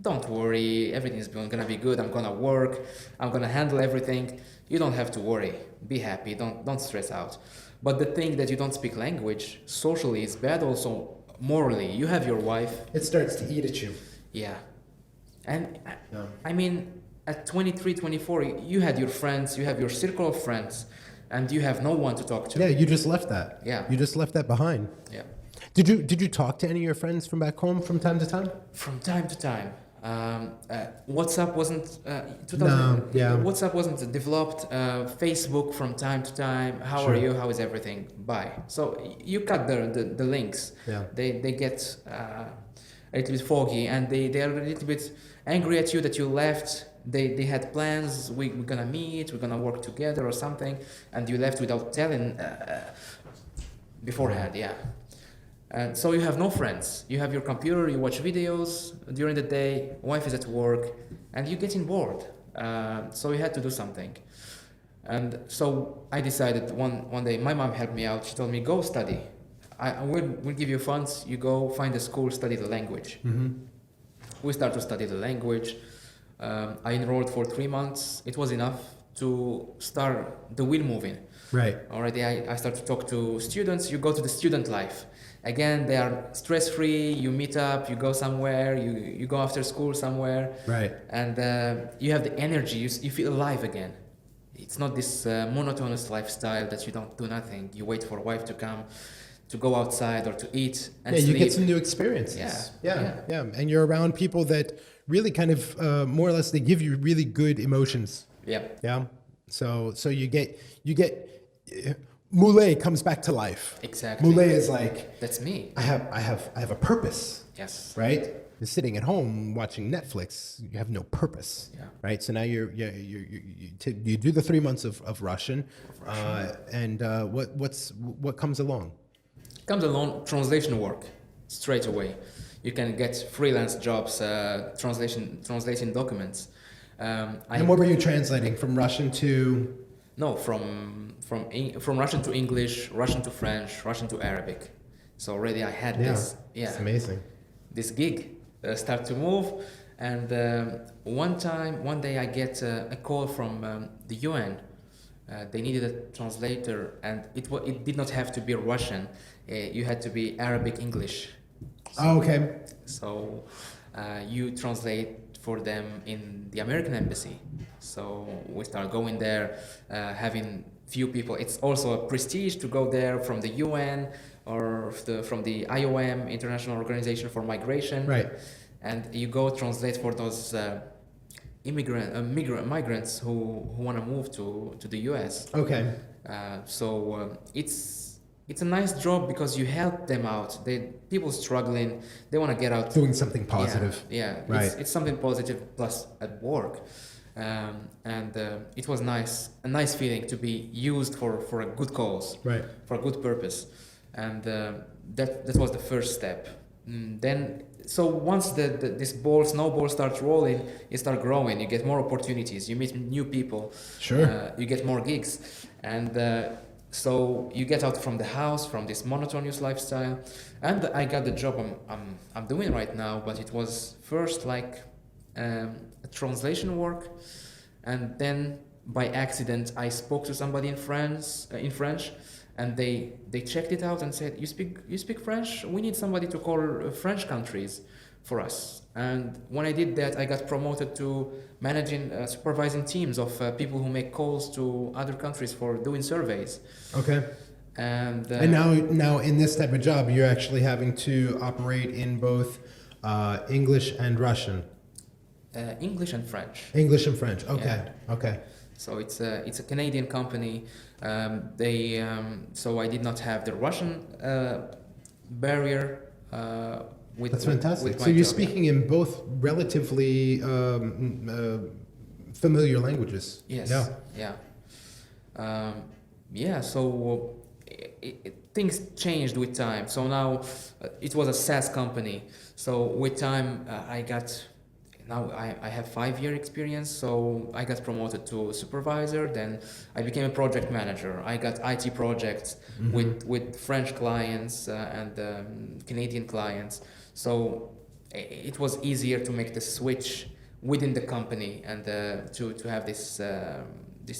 Don't worry, everything's gonna be good. I'm gonna work. I'm gonna handle everything. You don't have to worry. Be happy. Don't stress out. But the thing that you don't speak language socially is bad. Also morally, you have your wife. It starts to eat at you. Yeah. And Yeah. I mean, at 23, 24, you had your friends, you have your circle of friends, and you have no one to talk to. Yeah, you just left that. Yeah. You just left that behind. Yeah. Did you talk to any of your friends from back home from time to time? From time to time. WhatsApp wasn't yeah. WhatsApp wasn't developed. Facebook from time to time. How Sure. are you? How is everything? Bye. So you cut the links. Yeah. They get a little bit foggy, and they are a little bit angry at you that you left. They had plans. We're gonna meet. We're gonna work together or something, and you left without telling beforehand. Yeah. And so you have no friends. You have your computer, you watch videos during the day, wife is at work, and you're getting bored. So you had to do something. And so I decided one day, my mom helped me out. She told me, go study. We'll give you funds, you go find a school, study the language. Mm-hmm. We start to study the language. I enrolled for 3 months. It was enough to start the wheel moving. Right. Already I start to talk to students. You go to the student life. Again, they are stress-free. You meet up, you go somewhere, you go after school somewhere. Right. And you have the energy, you feel alive again. It's not this monotonous lifestyle that you don't do nothing. You wait for a wife to come, to go outside or to eat and Yeah, sleep. you get some new experiences. Yeah. And you're around people that really kind of more or less they give you really good emotions. Yeah. Yeah. So you get Moulay comes back to life. Exactly. Moulay is like, That's me. I have a purpose. Yes. Right? You're sitting at home watching Netflix. You have no purpose. Yeah. Right. So now you do the 3 months of Russian, and what comes along? Comes along translation work straight away. You can get freelance jobs, translating documents. And what were you translating from Russian to? No, from Russian to English, Russian to French, Russian to Arabic. So already I had this. Yeah. It's amazing. This gig start to move, and one day I get a call from the UN. They needed a translator, and it did not have to be Russian. You had to be Arabic English. Oh, okay. So you translate for them in the American embassy. So we start going there, having few people. It's also a prestige to go there from the UN. or from the IOM, International Organization for Migration. Right. And you go translate for those migrants who want to move to the US. Okay. It's a nice job because you help them out. People struggling, they want to get out. Doing something positive. Yeah. Right. It's something positive plus at work. It was a nice feeling to be used for a good cause, right, for a good purpose, and that was the first step. Then, so once this snowball starts rolling, you start growing. You get more opportunities. You meet new people. Sure. You get more gigs, and so you get out from the house, from this monotonous lifestyle, and I got the job I'm doing right now. But it was first like a translation work, and then by accident I spoke to somebody in French, and they checked it out and said, you speak French? We need somebody to call French countries for us. And when I did that, I got promoted to managing, supervising teams of people who make calls to other countries for doing surveys. Okay. And now in this type of job, you're actually having to operate in both English and Russian. English and French. English and French. Okay. Yeah. Okay. So it's a Canadian company. So I did not have the Russian barrier. That's fantastic. With so you're job, speaking in both relatively familiar languages. Yes. Yeah. Yeah. So things changed with time. So now it was a SaaS company. So with time, now I have 5-year experience, so I got promoted to supervisor, then I became a project manager. I got IT projects with French clients and Canadian clients. So it was easier to make the switch within the company and to have this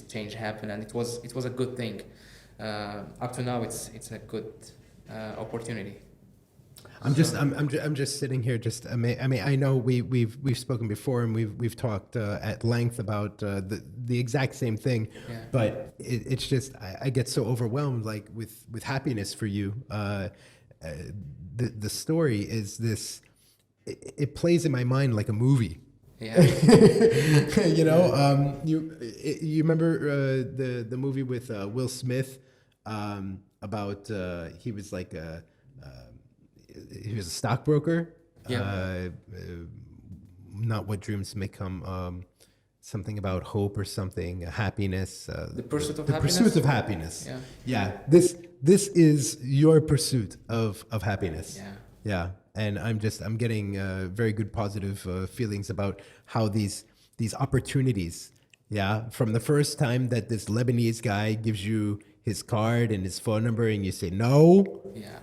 change happen, and it was a good thing. Up to now, it's a good opportunity. I'm just sitting here. I mean, I know we've spoken before, and we've talked at length about the exact same thing, Yeah. but it's just I get so overwhelmed, like with happiness for you. The story is this. It plays in my mind like a movie. Yeah. You know, you remember the movie with Will Smith about he was like he was a stockbroker. Yeah. Not what dreams may come. Something about hope or something. Happiness. The pursuit of the happiness. Pursuit of happiness. Yeah. Yeah. This is your pursuit of happiness. Yeah. Yeah. And I'm getting very good positive feelings about how these opportunities. Yeah. From the first time that this Lebanese guy gives you his card and his phone number, and you say no. Yeah.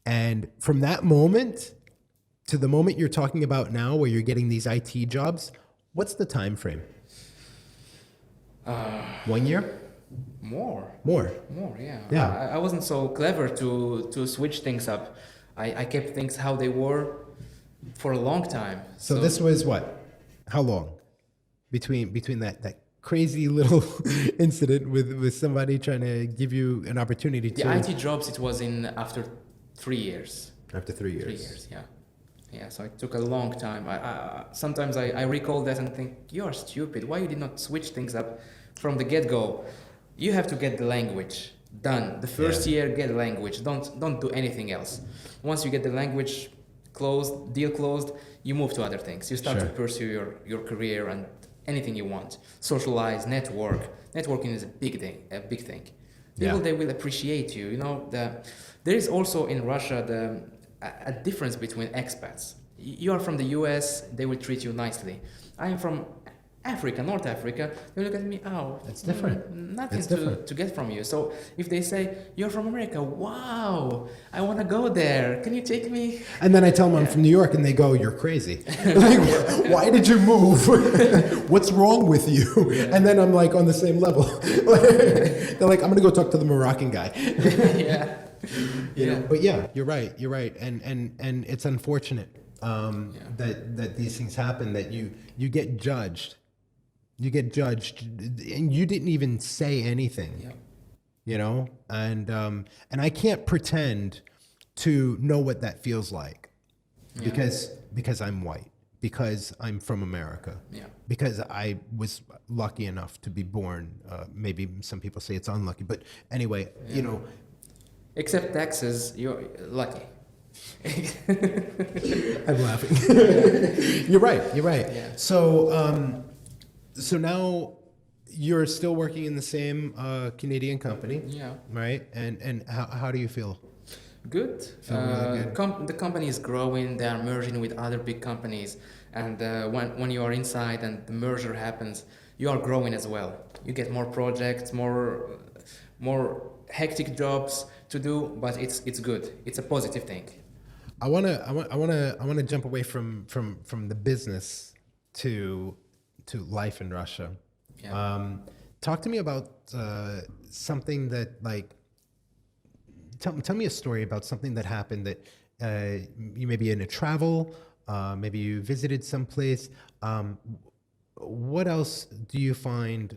And from that moment to the moment you're talking about now, where you're getting these IT jobs, what's the time frame? 1 year? More, yeah. Yeah. I wasn't so clever to switch things up. I kept things how they were for a long time. So this was what? How long? Between that crazy little incident with somebody trying to give you an opportunity the IT jobs, it was in after 3 years. After 3 years. 3 years, yeah. Yeah, so it took a long time. Sometimes I recall that and think, you are stupid. Why you did not switch things up from the get-go? You have to get the language done. The first year, get the language. Don't do anything else. Once you get the language deal closed, you move to other things. You start to pursue your career and anything you want. Socialize, network. Networking is a big thing. People, they will appreciate you. You know, there is also in Russia a difference between expats. You are from the US, they will treat you nicely. I am from Africa, North Africa, they look at me, it's different. Nothing to get from you. So if they say, you're from America, wow, I want to go there, can you take me? And then I tell them I'm from New York, and they go, you're crazy. Like, why did you move? What's wrong with you? Yeah. And then I'm like on the same level. They're like, I'm going to go talk to the Moroccan guy. Yeah. You know, but yeah, you're right. And it's unfortunate that these things happen, that you get judged. You get judged, and you didn't even say anything. Yeah. you know, and I can't pretend to know what that feels like Yeah. because I'm white, because I'm from America, Yeah. because I was lucky enough to be born. Maybe some people say it's unlucky, but anyway, you know. Except taxes, you're lucky. I'm laughing. You're right. You're right. Yeah. So now you're still working in the same Canadian company, Yeah. right? And how do you feel? Good. Really good. The company is growing. They are merging with other big companies, and when you are inside and the merger happens, you are growing as well. You get more projects, more hectic jobs to do, but it's good. It's a positive thing. I wanna jump away from the business to life in Russia. Yeah. Talk to me about something that like. Tell me a story about something that happened that you maybe in a travel, maybe you visited someplace. What else do you find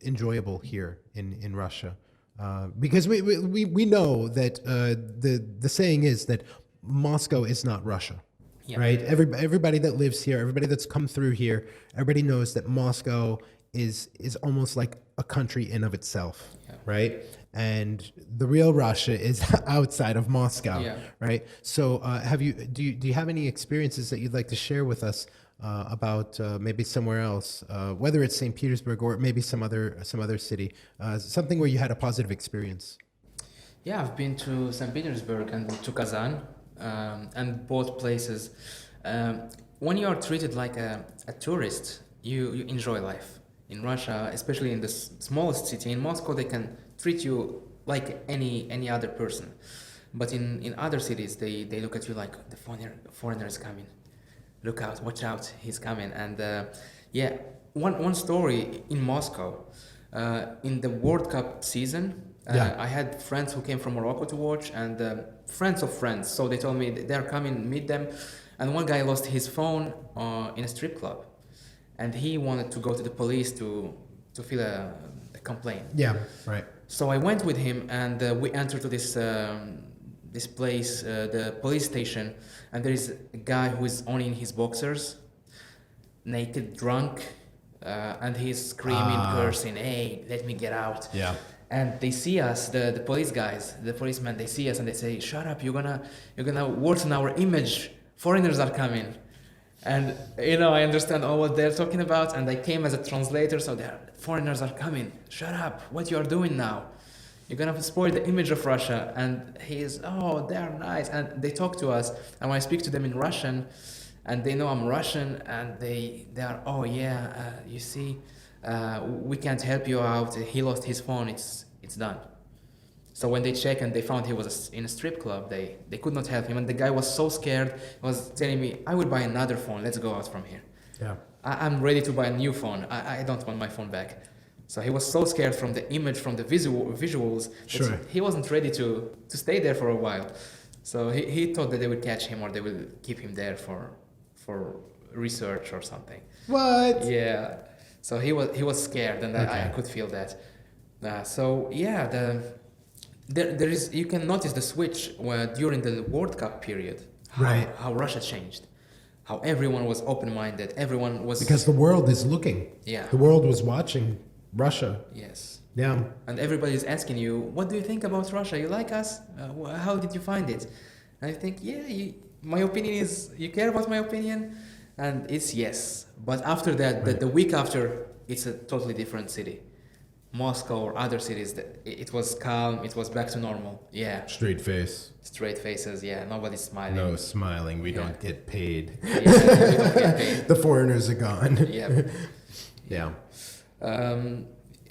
enjoyable here in Russia? Because we know that the saying is that Moscow is not Russia. Yeah. Right? Everybody that lives here, everybody that's come through here, everybody knows that Moscow is almost like a country in of itself, Yeah. right? And the real Russia is outside of Moscow, Yeah. right? So, do you have any experiences that you'd like to share with us about maybe somewhere else, whether it's St. Petersburg or maybe some other city, something where you had a positive experience? Yeah, I've been to St. Petersburg and to Kazan, and both places. When you are treated like a tourist, you enjoy life. In Russia, especially in the smallest city, in Moscow, they can treat you like any other person. But in other cities, they look at you like the foreigner is coming. Look out, watch out, he's coming. And yeah, one story in Moscow, in the World Cup season, I had friends who came from Morocco to watch, and friends of friends. So they told me they're coming, meet them. And one guy lost his phone in a strip club, and he wanted to go to the police to file a complaint. Yeah, right. So I went with him, and we entered to this place, the police station, and there is a guy who is only in his boxers, naked, drunk, and he's screaming, cursing, "Hey, let me get out!" Yeah. And they see us, the police guys, the policemen. They see us and they say, "Shut up! You're gonna worsen our image. Foreigners are coming." And I understand all what they're talking about, and I came as a translator, so the foreigners are coming. Shut up! What you are doing now? You're gonna spoil the image of Russia. And he's, "Oh, they're nice," and they talk to us. And when I speak to them in Russian, and they know I'm Russian, and they are, "Oh yeah, you see, we can't help you out. He lost his phone. It's done." So when they checked and they found he was in a strip club, they could not help him. And the guy was so scared, he was telling me, "I will buy another phone. Let's go out from here. Yeah. I'm ready to buy a new phone. I don't want my phone back." So he was so scared from the image, from the visuals, Sure. that he wasn't ready to stay there for a while. So he thought that they would catch him or they will keep him there for research or something. What? Yeah. So he was scared, and I could feel that. So yeah, there is, you can notice the switch where during the World Cup period, how Russia changed, how everyone was open-minded, everyone was, Because the world is looking. Yeah. The world was watching Russia. Yes. Yeah. And everybody's asking you, "What do you think about Russia? You like us? How did you find it?" And I think, yeah, my opinion is, you care about my opinion, and it's yes. But after that, the week after, it's a totally different city. Moscow or other cities, it was calm, it was back to normal. Yeah. Straight face. Straight faces, yeah. Nobody's smiling. No smiling. We don't get paid. Yeah, we don't get paid. The foreigners are gone. Yeah. Yeah.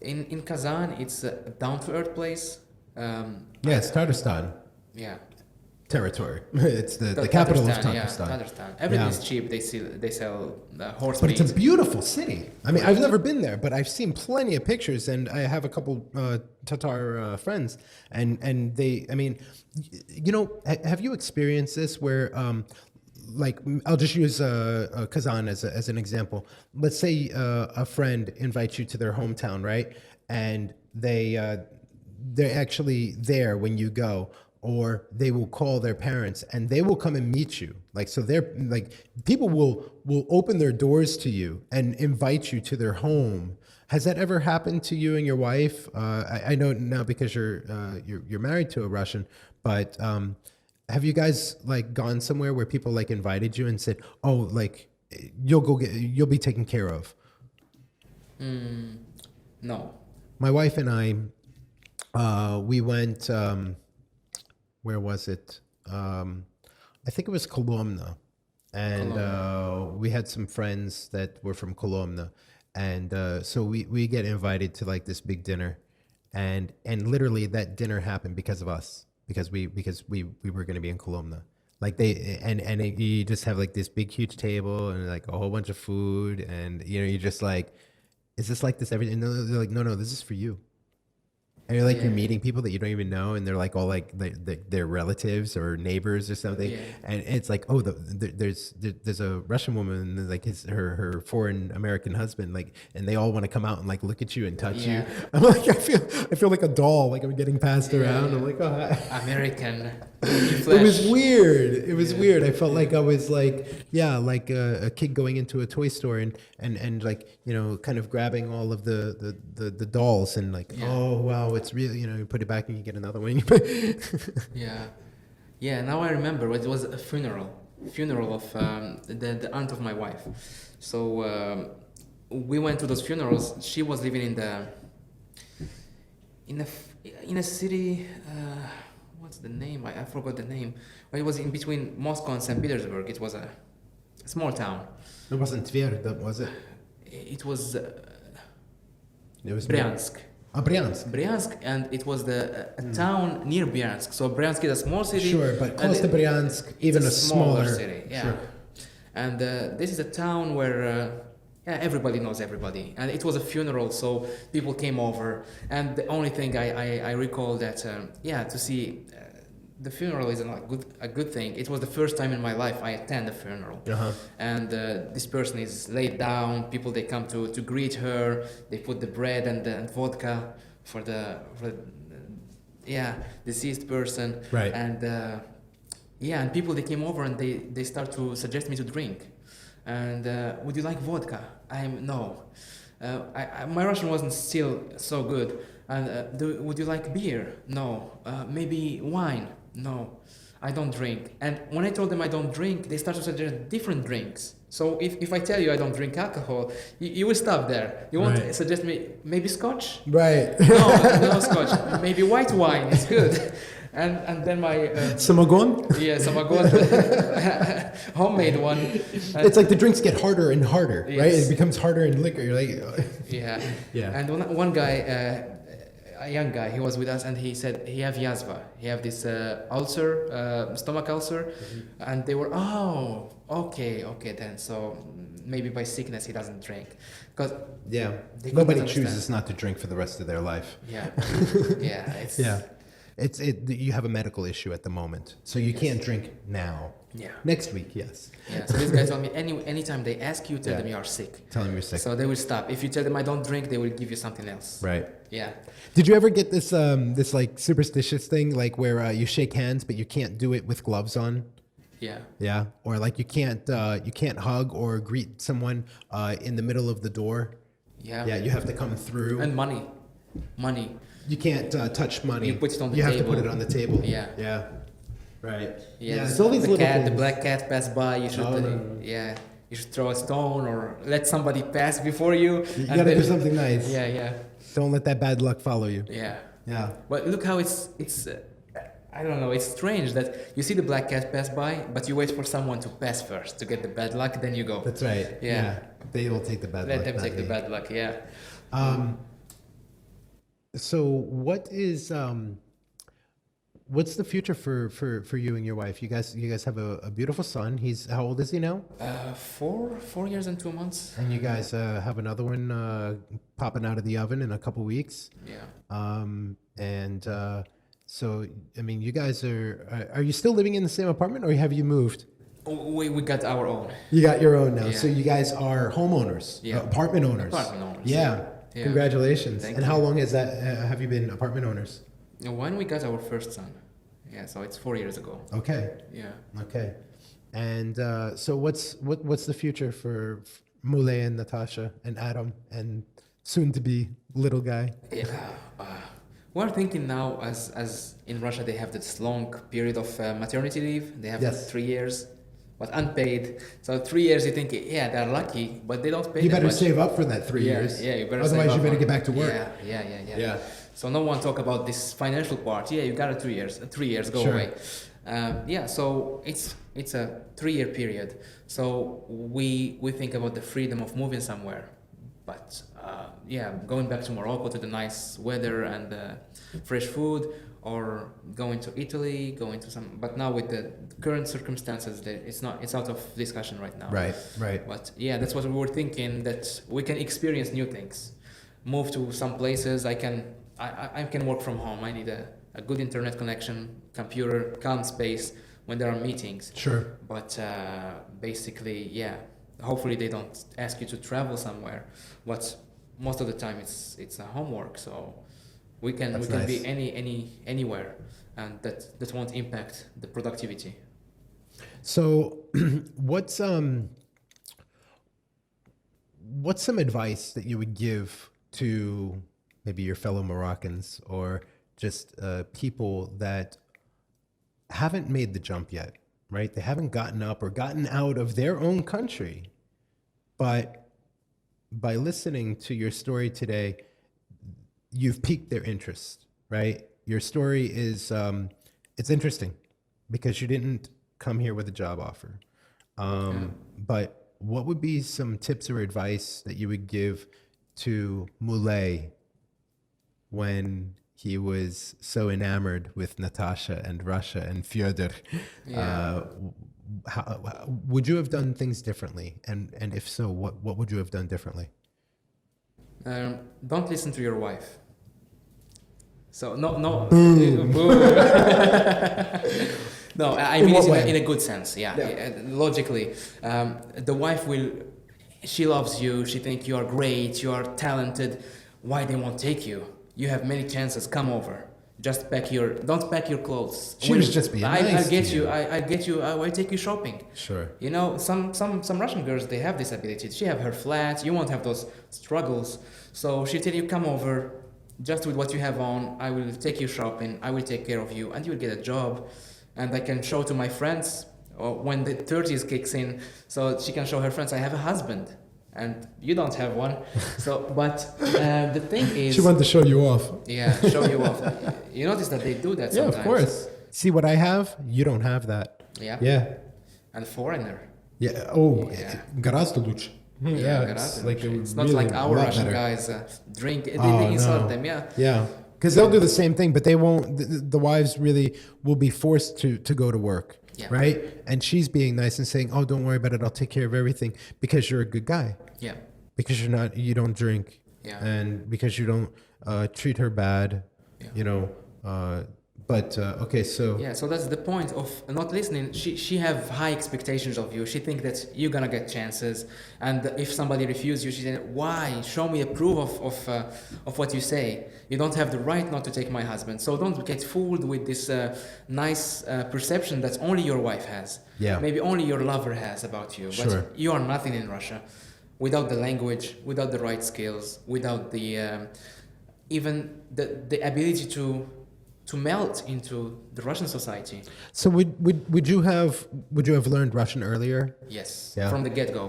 In Kazan, it's a down-to-earth place. Yeah, it's Tatarstan Yeah. territory. It's the capital of Tatarstan. Yeah, Tatarstan. Everything is cheap. They sell horse But meat. it's a beautiful city. I mean, I've never been there, but I've seen plenty of pictures, and I have a couple Tatar friends, and they. I mean, have you experienced this where? Like, I'll just use Kazan as an example. Let's say a friend invites you to their hometown, right? And they're actually there when you go, or they will call their parents and they will come and meet you. Like, so they're like, people will open their doors to you and invite you to their home. Has that ever happened to you and your wife? I know now because you're married to a Russian, but have you guys like gone somewhere where people like invited you and said, "Oh, like you'll be taken care of"? No. My wife and I, we went. Where was it? I think it was Kolomna, and we had some friends that were from Kolomna, and so we get invited to like this big dinner, and literally that dinner happened because of us, because we were going to be in Kolomna. Like you just have like this big huge table and like a whole bunch of food, and you're just like, is this like this every? And they're like, no, this is for you. And you're like, you're meeting people that you don't even know, and they're like all like their relatives or neighbors or something. Yeah. And it's like, oh, there's a Russian woman, like her foreign American husband, like, and they all want to come out and like look at you and touch you. I'm like, I feel like a doll, like I'm getting passed around. I'm like, oh, American. It was weird. It was weird. I felt like I was like, like a kid going into a toy store and like, kind of grabbing all of the dolls and like, oh wow, it's really, you put it back and you get another one. Now I remember it was a funeral of the aunt of my wife. So we went to those funerals. She was living in a city. What's the name? I forgot the name. But it was in between Moscow and St. Petersburg. It was a small town. It wasn't Tver, was it? It was Bryansk. Bryansk, and it was a town near Bryansk. So Bryansk is a small city. Sure, but close to Bryansk, even a smaller city. Yeah. Sure. And this is a town where everybody knows everybody. And it was a funeral, so people came over. And the only thing I recall that, to see the funeral is a good thing. It was the first time in my life I attend a funeral. And this person is laid down. People, they come to greet her. They put the bread and vodka for the deceased person. Right. And and people, they came over and they start to suggest me to drink. And would you like vodka? No. My Russian wasn't still so good. And would you like beer? No. Maybe wine? No. I don't drink. And when I told them I don't drink, they start to suggest different drinks. So if I tell you I don't drink alcohol, you will stop there. You won't suggest me maybe scotch? Right. No scotch. Maybe white wine. It's good. And then my Samagon? Yeah, Samagon, homemade one. It's like the drinks get harder and harder, right? It becomes harder in liquor. You're like, yeah. And one guy, a young guy, he was with us, and he said he have yazva. He have this ulcer, stomach ulcer, and they were okay then. So maybe by sickness he doesn't drink, because nobody chooses not to drink for the rest of their life. It's you have a medical issue at the moment, so you can't drink now. Yeah. Next week, yes. Yeah. So this guy told me anytime they ask you, tell them you are sick. Tell them you're sick. So they will stop. If you tell them I don't drink, they will give you something else. Right. Yeah. Did you ever get this this like superstitious thing, like where you shake hands but you can't do it with gloves on? Yeah. Yeah. Or like you can't hug or greet someone in the middle of the door. Yeah. Yeah. You have to come through. And money. You can't touch money. You put it on the table. You have to put it on the table. Yeah. Yeah. Right. Yeah. It's all these little things. The black cat pass by. You should. You should throw a stone or let somebody pass before you. You gotta do something nice. Yeah. Don't let that bad luck follow you. Yeah. Yeah. But look how it's. I don't know. It's strange that you see the black cat pass by, but you wait for someone to pass first to get the bad luck. Then you go. That's right. Yeah. They will take the bad luck. Let them take the bad luck. Yeah. So what is what's the future for you and your wife? You guys have a beautiful son. He's, how old is he now? 4 years and 2 months. And you guys have another one popping out of the oven in a couple weeks. Yeah. So I mean, you guys are you still living in the same apartment, or have you moved? We got our own. You got your own now. Yeah. So you guys are homeowners, apartment owners. Apartment owners. Yeah. Yeah. Congratulations. Thank And you. how long has that, have you been apartment owners? When we got our first son. Yeah, so it's 4 years ago. Okay. Yeah. Okay. And so what's the future for Moulay and Natasha and Adam and soon to be little guy? Yeah. We're thinking now, as in Russia, they have this long period of maternity leave. They have Yes. 3 years, but unpaid. So 3 years, you think, yeah, they're lucky, but they don't pay. You that better much. save up for that 3 Yeah, years. yeah, you better Otherwise, save you up better on- get back to work. Yeah. Yeah. So no one talk about this financial part. Yeah, you got a 3 years, go Sure. away. Yeah, so it's a 3 year period. So we think about the freedom of moving somewhere, but yeah, going back to Morocco to the nice weather and fresh food, or going to Italy, going to some. But now with the current circumstances, it's out of discussion right now. Right. But yeah, that's what we were thinking, that we can experience new things, move to some places. I can work from home. I need a good internet connection, computer, calm space when there are meetings. Sure. But basically, yeah, hopefully they don't ask you to travel somewhere. But most of the time it's a homework, so we can That's be nice. anywhere, and that won't impact the productivity. So what's some advice that you would give to maybe your fellow Moroccans or just people that haven't made the jump yet, right? They haven't gotten up or gotten out of their own country, but by listening to your story today, you've piqued their interest, right? Your story is, it's interesting because you didn't come here with a job offer. But what would be some tips or advice that you would give to Moulay when he was so enamored with Natasha and Russia and Fyodor? Yeah. How, would you have done things differently? And if so, what would you have done differently? Don't listen to your wife. So no. Boom. No, I In mean what it way? in a good sense. Yeah. Logically, the wife she loves you. She thinks you are great. You are talented. Why they won't take you? You have many chances. Come over. Just don't pack your clothes. She was just being nice I'll get to you. you. I get you. I'll take you shopping. Sure. You know, some Russian girls, they have this ability. She have her flat. You won't have those struggles. So she tell you, come over, just with what you have on. I will take you shopping. I will take care of you, and you will get a job. And I can show to my friends when the 30s kicks in. So she can show her friends, I have a husband, and you don't have one. So, but the thing is, She wanted to show you off. yeah, show you off. You notice that they do that Yeah, sometimes. of course. See what I have? You don't have that. Yeah. Yeah. And foreigner. Yeah. Oh, Yeah. гораздо лучше. Yeah, it's like it's a not really like our lot Russian better. guys drink. They Oh, insult no. them. Yeah. Yeah, because they'll do the same thing, but they won't. The wives really will be forced to go to work, Yeah. right? And she's being nice and saying, "Oh, don't worry about it. I'll take care of everything," because you're a good guy, Yeah. because you don't drink, Yeah. and because you don't treat her bad, Yeah. you know. Okay, so Yeah, so that's the point of not listening. She have high expectations of you. She think that you're gonna get chances, and if somebody refuses you, she said, "Why? Show me a proof of what you say. You don't have the right not to take my husband." So don't get fooled with this nice perception that only your wife has. Yeah. Maybe only your lover has about you. Sure. But you are nothing in Russia, without the language, without the right skills, without the even the ability to melt into the Russian society. so would you have learned Russian earlier? Yes, Yeah. from the get-go.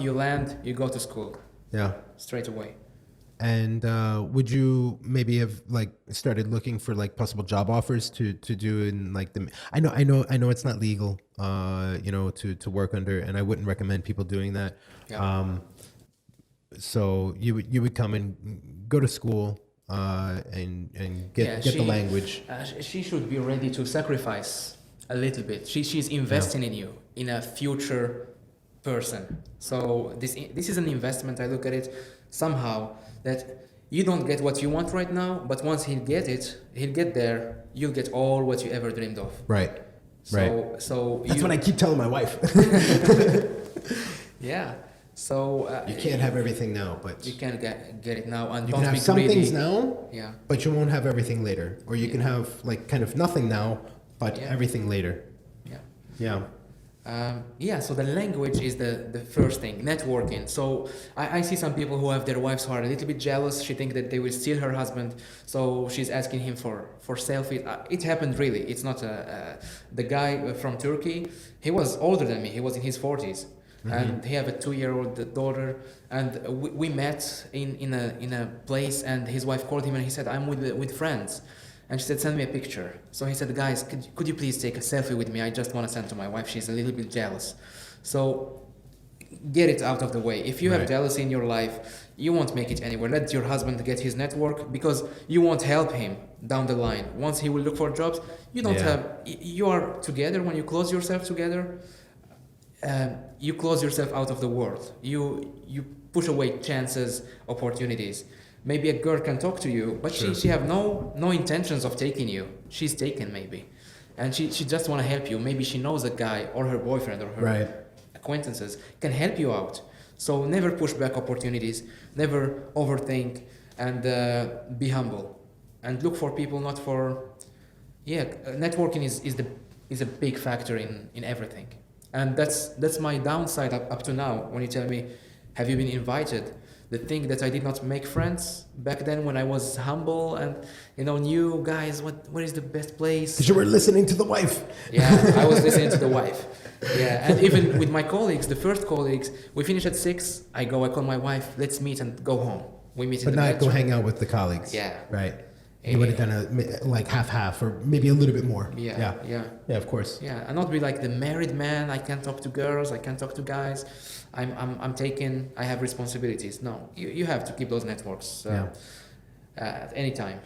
You land, you go to school Yeah. straight away. And would you maybe have like started looking for like possible job offers to do in like the? I know it's not legal, you know, to work under, and I wouldn't recommend people doing that. Yeah. So you would come and go to school and get the language. She should be ready to sacrifice a little bit. She's investing in you, in a future person. So this is an investment. I look at it somehow that you don't get what you want right now, but once he'll get there. You'll get all what you ever dreamed of. Right. So That's what I keep telling my wife. Yeah. So You can't have everything now, but you can get it now, and you don't can be have some greedy. things now, Yeah. but you won't have everything later. Or you can have like kind of nothing now, but Yeah. everything later. Yeah. Yeah. So the language is the first thing, networking. So I see some people who have their wives who are a little bit jealous. She thinks that they will steal her husband, so she's asking him for selfies. It happened really. It's not the guy from Turkey. He was older than me. He was in his 40s. And he have a 2-year-old daughter, and we met in a place, and his wife called him, and he said, "I'm with friends." And she said, "Send me a picture." So he said, "Guys, could you please take a selfie with me? I just want to send to my wife. She's a little bit jealous." So get it out of the way. If you have jealousy in your life, you won't make it anywhere. Let your husband get his network, because you won't help him down the line. Once he will look for jobs, you don't have. You are together. When you close yourself together, you close yourself out of the world. You push away chances, opportunities. Maybe a girl can talk to you, but she have no intentions of taking you. She's taken maybe, and she just want to help you. Maybe she knows a guy or her boyfriend or her acquaintances can help you out. So never push back opportunities. Never overthink, and be humble, and look for people, not for. Networking is a big factor in everything. And that's my downside up to now. When you tell me, have you been invited? The thing that I did not make friends back then, when I was humble and knew guys, where is the best place? Because you were listening to the wife. Yeah, I was listening to the wife. Yeah, and even with my colleagues, the first colleagues, we finish at 6. I call my wife, let's meet and go home. We meet in the But not bedroom. go hang out with the colleagues. Yeah. Right. You would have done like half, or maybe a little bit more. Yeah. Yeah, of course. Yeah, and not be like the married man. I can't talk to girls. I can't talk to guys. I'm taken. I have responsibilities. No, you have to keep those networks at any time.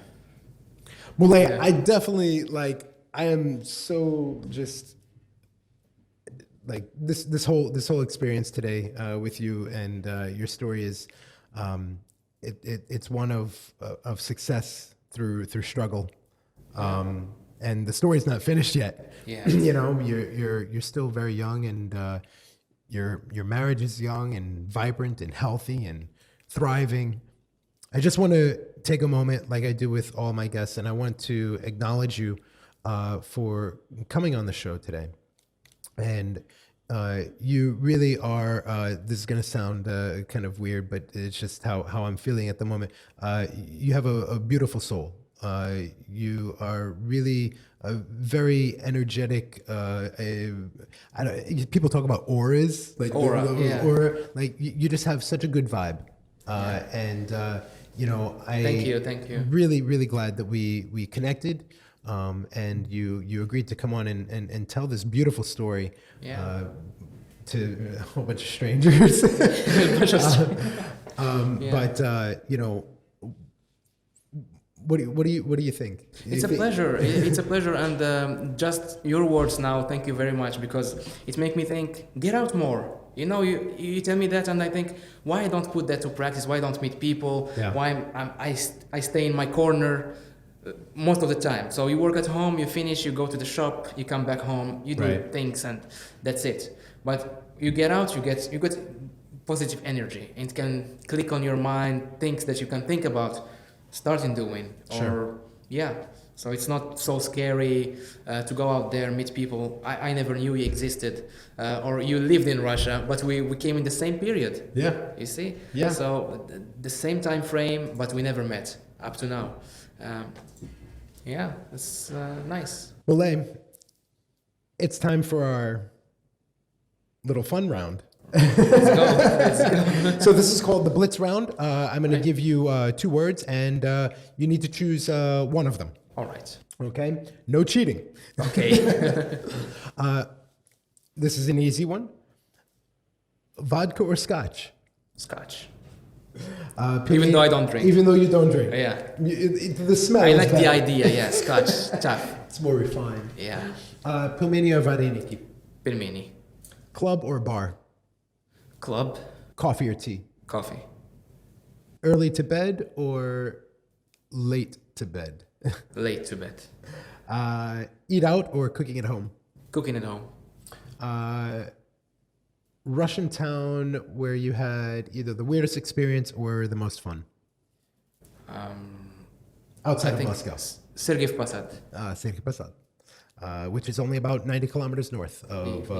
Moulay, I definitely I am so just like this whole experience today with you, and your story is it's one of success through struggle, and the story's not finished yet. Yeah. You're still very young, and your marriage is young and vibrant and healthy and thriving. I just want to take a moment, like I do with all my guests, and I want to acknowledge you for coming on the show today. And you really are, this is going to sound kind of weird, but it's just how I'm feeling at the moment. You have a beautiful soul. You are really a very energetic. People talk about auras, like Aura, aura. Like you just have such a good vibe, and Thank you. Really, really glad that we connected. And you agreed to come on and tell this beautiful story to a whole bunch of strangers. But what do you think? It's a pleasure. It's a pleasure, and just your words now. Thank you very much, because it makes me think. Get out more. You tell me that, and I think, why I don't put that to practice? Why I don't meet people? Yeah. Why I stay in my corner most of the time. So you work at home, you finish, you go to the shop, you come back home, you do things, and that's it. But you get out, you get positive energy. It can click on your mind, things that you can think about, starting doing. So it's not so scary to go out there, meet people. I never knew you existed, or you lived in Russia, but we came in the same period. Yeah. You see? Yeah. So the same time frame, but we never met up to now. It's nice. Moulay, it's time for our little fun round. Let's go. So this is called the Blitz round. I'm going to give you 2 words, and you need to choose one of them. All right. Okay? No cheating. Okay. This is an easy one. Vodka or scotch? Scotch. Even though I don't drink. Even though you don't drink. Yeah. The smell. I is like better. the idea. Yeah, scotch. Tough. It's more refined. Yeah. Pilmeni or vareniki? Pelmeni. Club or bar? Club. Coffee or tea? Coffee. Early to bed or late to bed? Late to bed. Eat out or cooking at home? Cooking at home. Russian town where you had either the weirdest experience or the most fun? Outside of Moscow. Sergiev Posad. Saint Petersburg, which is only about 90 kilometers north of,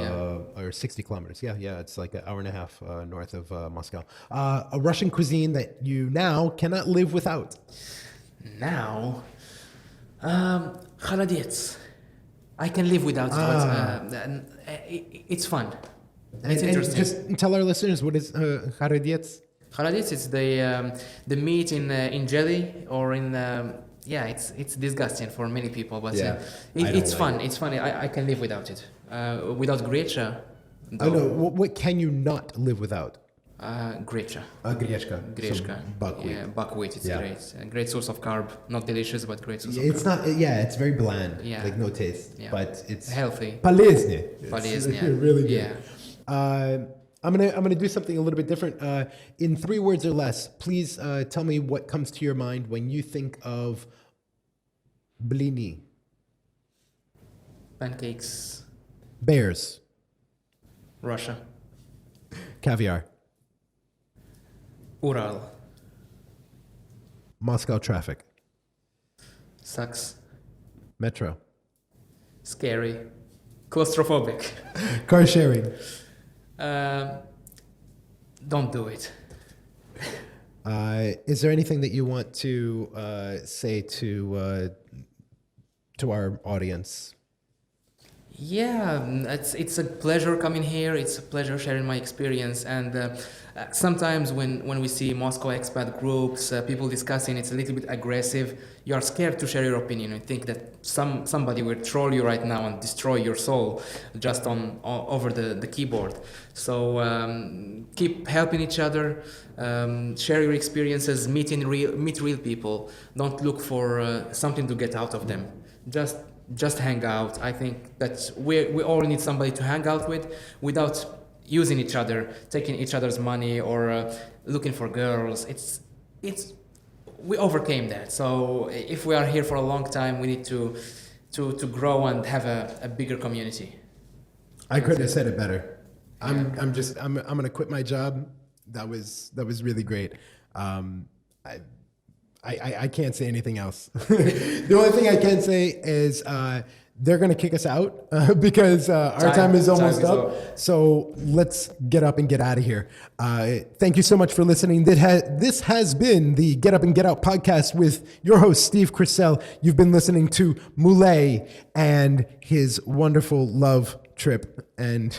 or 60 kilometers. Yeah, it's like an hour and a half north of Moscow. A Russian cuisine that you now cannot live without. Now, Khaladets. I can live without it, but it's fun. It's interesting. Just tell our listeners, what is Kharadets? Khaladets is the meat in jelly or in it's disgusting for many people, but it's fun. It's funny. I can live without it. Without grecha. I know. What can you not live without? Grecha. Grechka. So buckwheat. Yeah, buckwheat. It's great. A great source of carb. Not delicious, but great source of It's carb. not. Yeah, it's very bland. Yeah. Like no taste. Yeah. But it's healthy. Полезный. Полезный. Really good. Yeah. I'm gonna do something a little bit different. In 3 words or less, please tell me what comes to your mind when you think of blini. Pancakes. Bears. Russia. Caviar. Ural. Moscow traffic. Sucks. Metro. Scary. Claustrophobic. Car sharing. Don't do it. Is there anything that you want to say to our audience? Yeah, it's a pleasure coming here. It's a pleasure sharing my experience. And sometimes when we see Moscow expat groups, people discussing, it's a little bit aggressive. You are scared to share your opinion. You think that somebody will troll you right now and destroy your soul just over the keyboard. So keep helping each other, share your experiences, meet real people. Don't look for something to get out of them. Just hang out. I think that we all need somebody to hang out with without using each other, taking each other's money or looking for girls. We overcame that. So if we are here for a long time, we need to grow and have a bigger community. I couldn't have said it better. I'm gonna quit my job. That was really great. I can't say anything else. The only thing I can say is they're going to kick us out because our time is almost up. So let's get up and get out of here. Thank you so much for listening. This has been the Get Up and Get Out podcast with your host, Steve Krisel. You've been listening to Moulay and his wonderful love trip and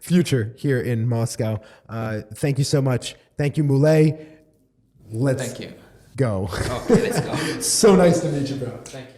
future here in Moscow. Thank you so much. Thank you, Moulay. Thank you. Go. Okay, let's go. So nice to meet you, bro. Thank you.